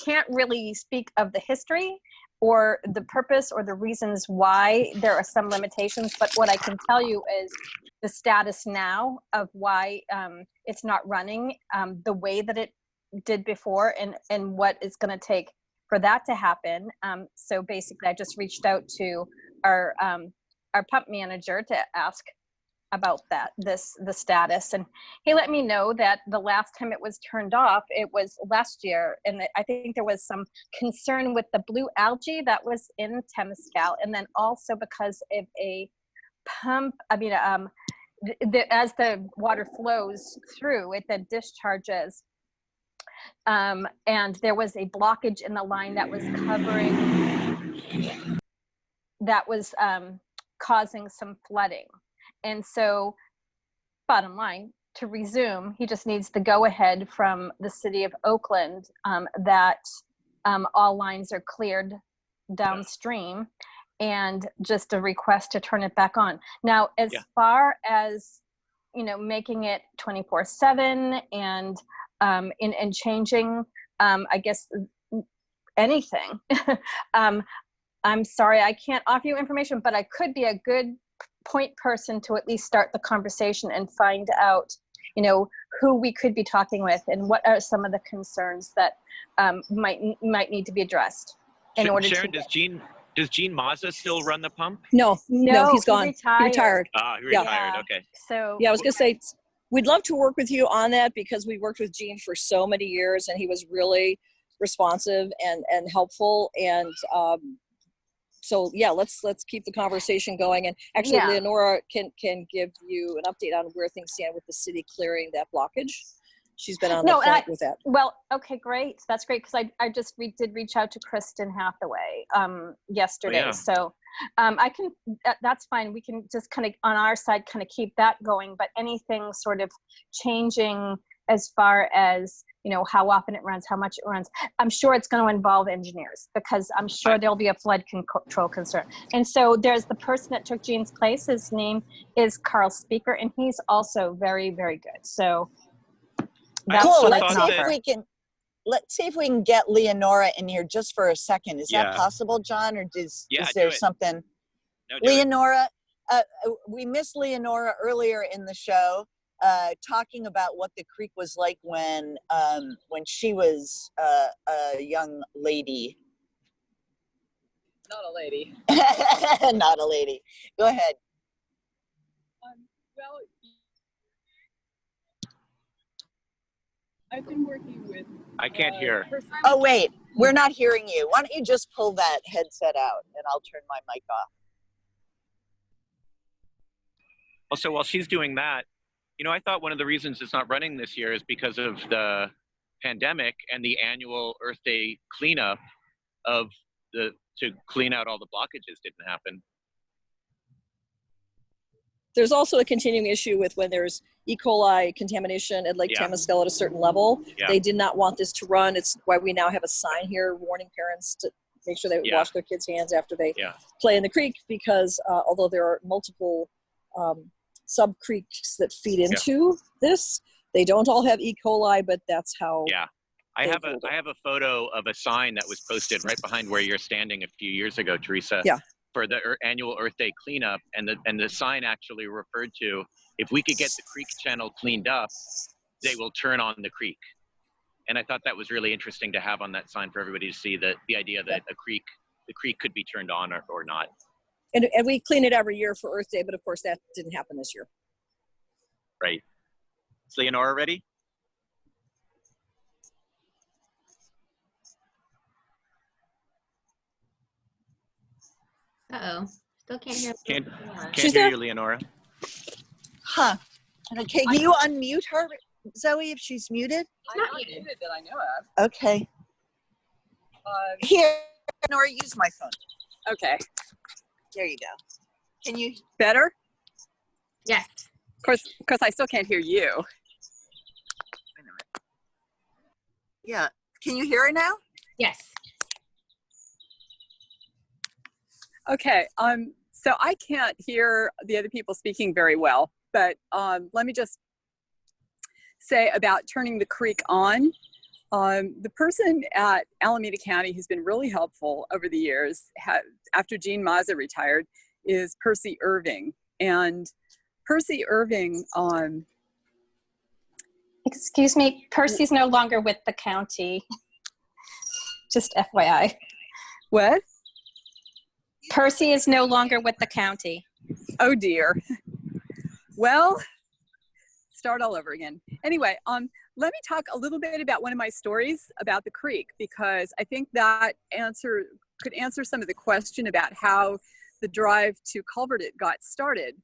can't really speak of the history or the purpose or the reasons why there are some limitations, but what I can tell you is the status now of why it's not running the way that it did before, and what it's going to take for that to happen. So basically, I just reached out to our pump manager to ask about the status, and he let me know that the last time it was turned off, it was last year, and I think there was some concern with the blue algae that was in Temescal, and then also because of a pump. I mean, as the water flows through, it then discharges, and there was a blockage in the line that was covering. that was causing some flooding. And so, bottom line, to resume, he just needs the go-ahead from the city of Oakland that all lines are cleared downstream, and just a request to turn it back on. Now, as far as, you know, making it 24/7 and changing, I guess, anything, I'm sorry, I can't offer you information, but I could be a good point person to at least start the conversation and find out, you know, who we could be talking with and what are some of the concerns that might need to be addressed in order Sharon, to. does Gene Mazza still run the pump? No, he's gone. He retired. Ah, he retired. Okay. So yeah, I was gonna say, we'd love to work with you on that, because we worked with Gene for so many years, and he was really responsive and helpful. And so yeah, let's keep the conversation going. And actually, Leonora can give you an update on where things stand with the city clearing that blockage. She's been on the point with that. Well, okay, great. That's great, because I just did reach out to Kristen Hathaway yesterday. Oh, yeah. So I can, that's fine. We can just kind of on our side kind of keep that going. But anything sort of changing as far as, you know, how often it runs, how much it runs, I'm sure it's going to involve engineers, because I'm sure there'll be a flood control concern. And so there's the person that took Gene's place. His name is Carl Speaker, and he's also very, very good. So that's cool. what Let's see if we can get Leonora in here just for a second. Is that possible, John, or is there something? No, Leonora, we missed Leonora earlier in the show, talking about what the creek was like when she was a young lady. Not a lady. Not a lady. Go ahead. Well, I've been working with. I can't hear. Oh, wait, we're not hearing you. Why don't you just pull that headset out and I'll turn my mic off. Also, while she's doing that, you know, I thought one of the reasons it's not running this year is because of the pandemic and the annual Earth Day cleanup to clean out all the blockages didn't happen. There's also a continuing issue with when there's E. coli contamination at Lake Temescal at a certain level. They did not want this to run. It's why we now have a sign here warning parents to make sure they wash their kids' hands after they play in the creek, because although there are multiple sub-creeks that feed into this, they don't all have E. coli, but that's how. Yeah. I have a photo of a sign that was posted right behind where you're standing a few years ago, Teresa. Yeah. For the annual Earth Day cleanup, and the sign actually referred to, if we could get the creek channel cleaned up, they will turn on the creek. And I thought that was really interesting to have on that sign for everybody to see, that the idea that the creek could be turned on or not. And we clean it every year for Earth Day, but of course that didn't happen this year. Right. Is Leonora ready? Uh-oh. Still can't hear. Can't hear you, Leonora. Huh. Okay, can you unmute her, Zoe, if she's muted? I'm not muted that I know of. Okay. Here, Leonora, use my phone. Okay. There you go. Can you? Better? Yes. Of course, I still can't hear you. Wait a minute. Yeah. Can you hear her now? Yes. Okay. So I can't hear the other people speaking very well, but let me just say about turning the creek on. The person at Alameda County who's been really helpful over the years, after Gene Mazza retired, is Percy Irving. And Percy Irving, Excuse me, Percy's no longer with the county. Just FYI. What? Percy is no longer with the county. Oh dear. Well, start all over again. Anyway, let me talk a little bit about one of my stories about the creek, because I think that could answer some of the question about how the drive to culvert it got started.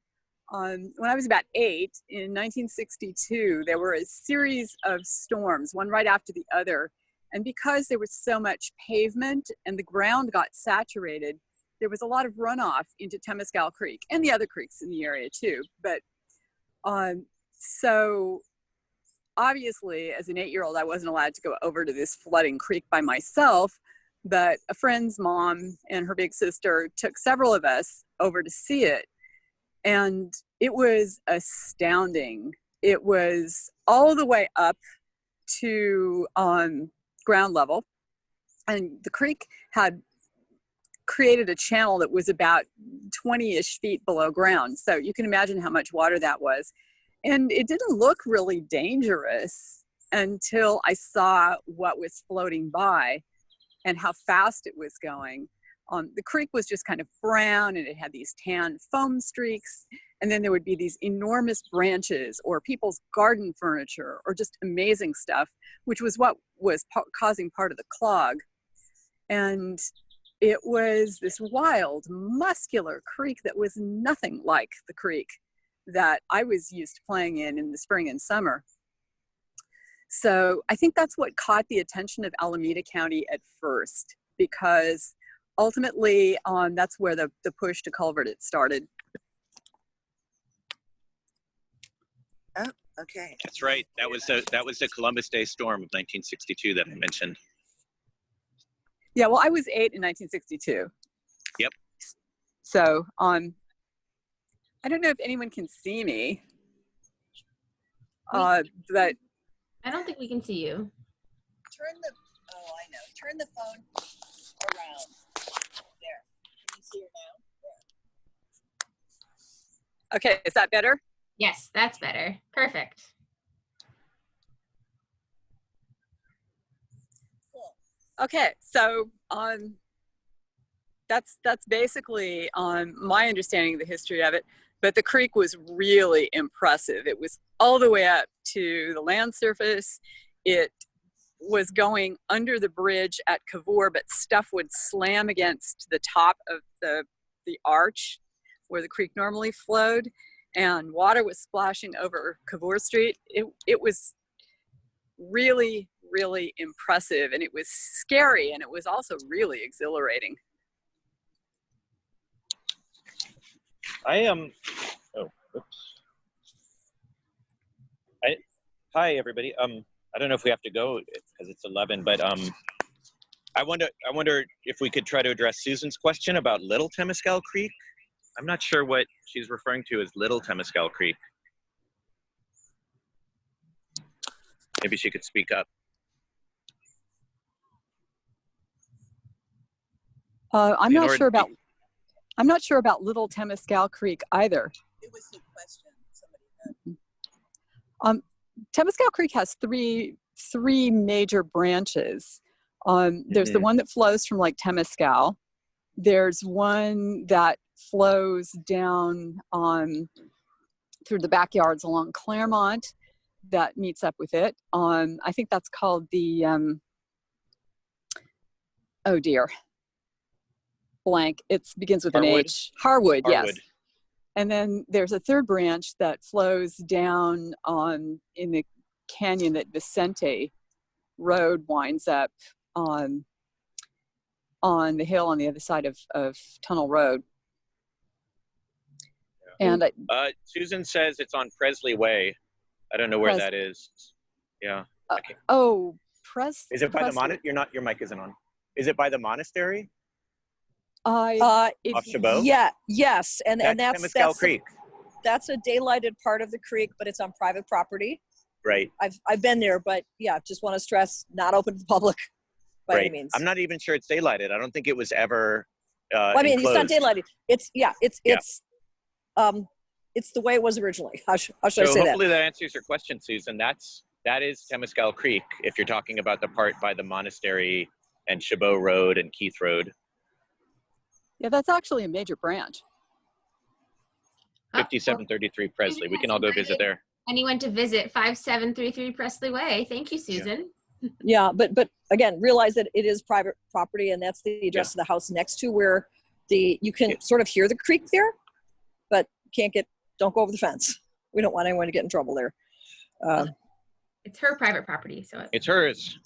When I was about 8, in 1962, there were a series of storms, one right after the other. And because there was so much pavement and the ground got saturated, there was a lot of runoff into Temescal Creek and the other creeks in the area too. But so obviously, as an 8-year-old, I wasn't allowed to go over to this flooding creek by myself, but a friend's mom and her big sister took several of us over to see it. And it was astounding. It was all the way up to ground level. And the creek had created a channel that was about 20-ish feet below ground. So you can imagine how much water that was. And it didn't look really dangerous until I saw what was floating by and how fast it was going. The creek was just kind of brown, and it had these tan foam streaks. And then there would be these enormous branches or people's garden furniture or just amazing stuff, which was what was causing part of the clog. And it was this wild, muscular creek that was nothing like the creek that I was used to playing in the spring and summer. So I think that's what caught the attention of Alameda County at first, because ultimately that's where the push to culvert it started. Oh, okay. That's right. That was the Columbus Day storm of 1962 that I mentioned. Yeah, well, I was 8 in 1962. Yep. So I don't know if anyone can see me, but I don't think we can see you. Turn the phone around. There. Can you see her now? There. Okay, is that better? Yes, that's better. Perfect. Cool. Okay, so that's basically my understanding of the history of it. But the creek was really impressive. It was all the way up to the land surface. It was going under the bridge at Cavour, but stuff would slam against the top of the arch where the creek normally flowed, and water was splashing over Cavour Street. It was really, really impressive, and it was scary, and it was also really exhilarating. Hi everybody. I don't know if we have to go because it's 11, but I wonder if we could try to address Susan's question about Little Temescal Creek. I'm not sure what she's referring to as Little Temescal Creek. Maybe she could speak up. I'm not sure about Little Temescal Creek either. It was the question somebody had. Temescal Creek has three major branches. There's the one that flows from Lake Temescal. There's one that flows down through the backyards along Claremont that meets up with it. I think that's called the, oh dear, blank. It begins with an H. Harwood, yes. And then there's a third branch that flows down in the canyon that Vicente Road winds up on the hill on the other side of Tunnel Road. And Susan says it's on Presley Way. I don't know where that is. Yeah. Okay. Is it by the monastery? Your mic isn't on. Is it by the monastery? Off Chabot? Yeah, yes, and that's Temescal Creek. That's a daylighted part of the creek, but it's on private property. Right. I've been there, but yeah, just want to stress, not open to the public by any means. I'm not even sure it's daylighted. I don't think it was ever. Well, I mean, enclosed. it's not daylighted. It's the way it was originally. How should I say that? Hopefully that answers your question, Susan. That is Temescal Creek. If you're talking about the part by the monastery and Chabot Road and Keith Road. Yeah, that's actually a major branch. 5733 Presley. We can all go visit there. Anyone to visit 5733 Presley Way. Thank you, Susan. Yeah, but again, realize that it is private property, and that's the address of the house next to where you can sort of hear the creek there, but don't go over the fence. We don't want anyone to get in trouble there. It's her private property, so it's hers.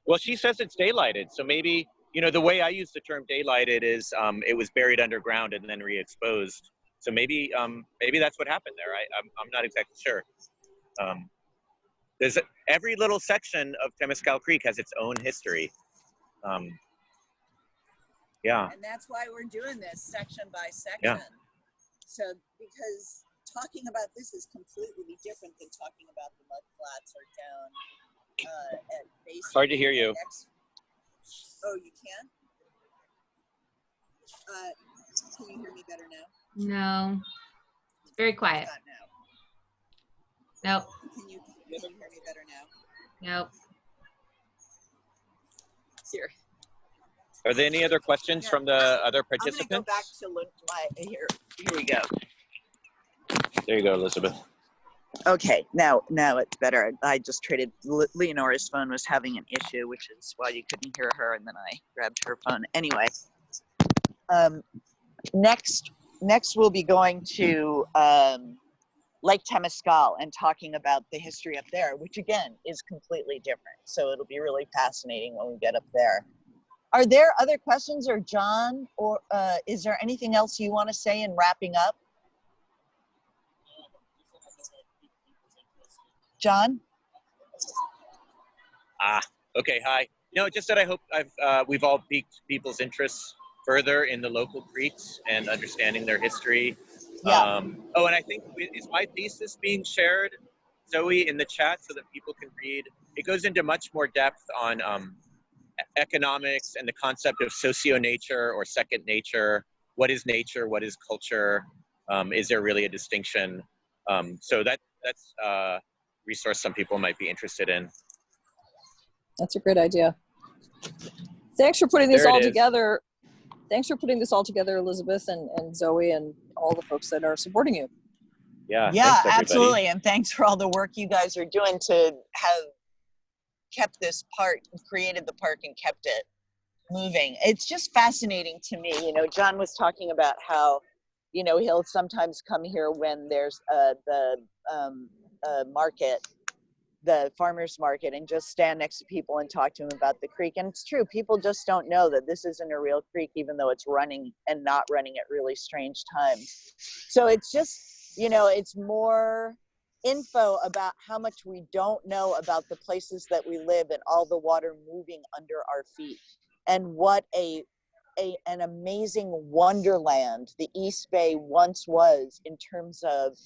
Well, she says it's daylighted, so maybe you know, the way I use the term daylighted is it was buried underground and then re-exposed. So maybe maybe that's what happened there. I'm not exactly sure. There's every little section of Temescal Creek has its own history. Yeah. And that's why we're doing this section by section. Yeah. So because talking about this is completely different than talking about the mud flats or down at base. Hard to hear you. Oh, you can? Can you hear me better now? No, it's very quiet. Not now. Nope. Can you hear me better now? Nope. Here. Are there any other questions from the other participants? I'm going to go back to here. Here we go. There you go, Elizabeth. Okay, now it's better. I just traded. Leonora's phone was having an issue, which is why you couldn't hear her, and then I grabbed her phone. Anyway, next we'll be going to Lake Temescal and talking about the history up there, which again is completely different. So it'll be really fascinating when we get up there. Are there other questions, or John, or is there anything else you want to say in wrapping up? John? Okay, hi. No, just that I hope we've all piqued people's interests further in the local creeks and understanding their history. Yeah. Oh, and I think, is my thesis being shared, Zoe, in the chat so that people can read? It goes into much more depth on economics and the concept of socio-nature or second nature. What is nature? What is culture? Is there really a distinction? So that's resource some people might be interested in. That's a great idea. Thanks for putting this There it all is. together. Thanks for putting this all together, Elizabeth and Zoe and all the folks that are supporting you. Yeah, Yeah, thanks, everybody. absolutely. And thanks for all the work you guys are doing to have kept this park, created the park and kept it moving. It's just fascinating to me. You know, John was talking about how, you know, he'll sometimes come here when there's the market, the farmer's market, and just stand next to people and talk to them about the creek. And it's true, people just don't know that this isn't a real creek, even though it's running and not running at really strange times. So it's just, you know, it's more info about how much we don't know about the places that we live and all the water moving under our feet, and what an amazing wonderland the East Bay once was in terms of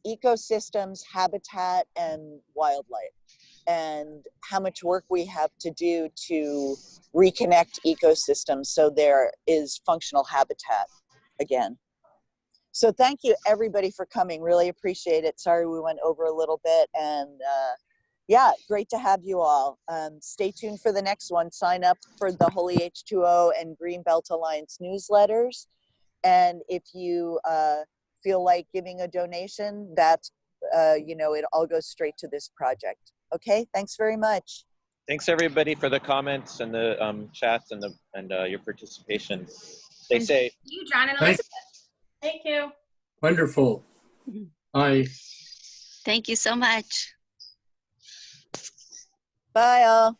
ecosystems, habitat, and wildlife, and how much work we have to do to reconnect ecosystems so there is functional habitat again. So thank you everybody for coming. Really appreciate it. Sorry we went over a little bit, and yeah, great to have you all. Stay tuned for the next one. Sign up for the Holy H2O and Greenbelt Alliance newsletters. And if you feel like giving a donation, that's, you know, it all goes straight to this project. Okay, thanks very much. Thanks everybody for the comments and the chats and your participation. Stay safe. You, John and Elizabeth. Thank you. Wonderful. Bye. Thank you so much. Bye all.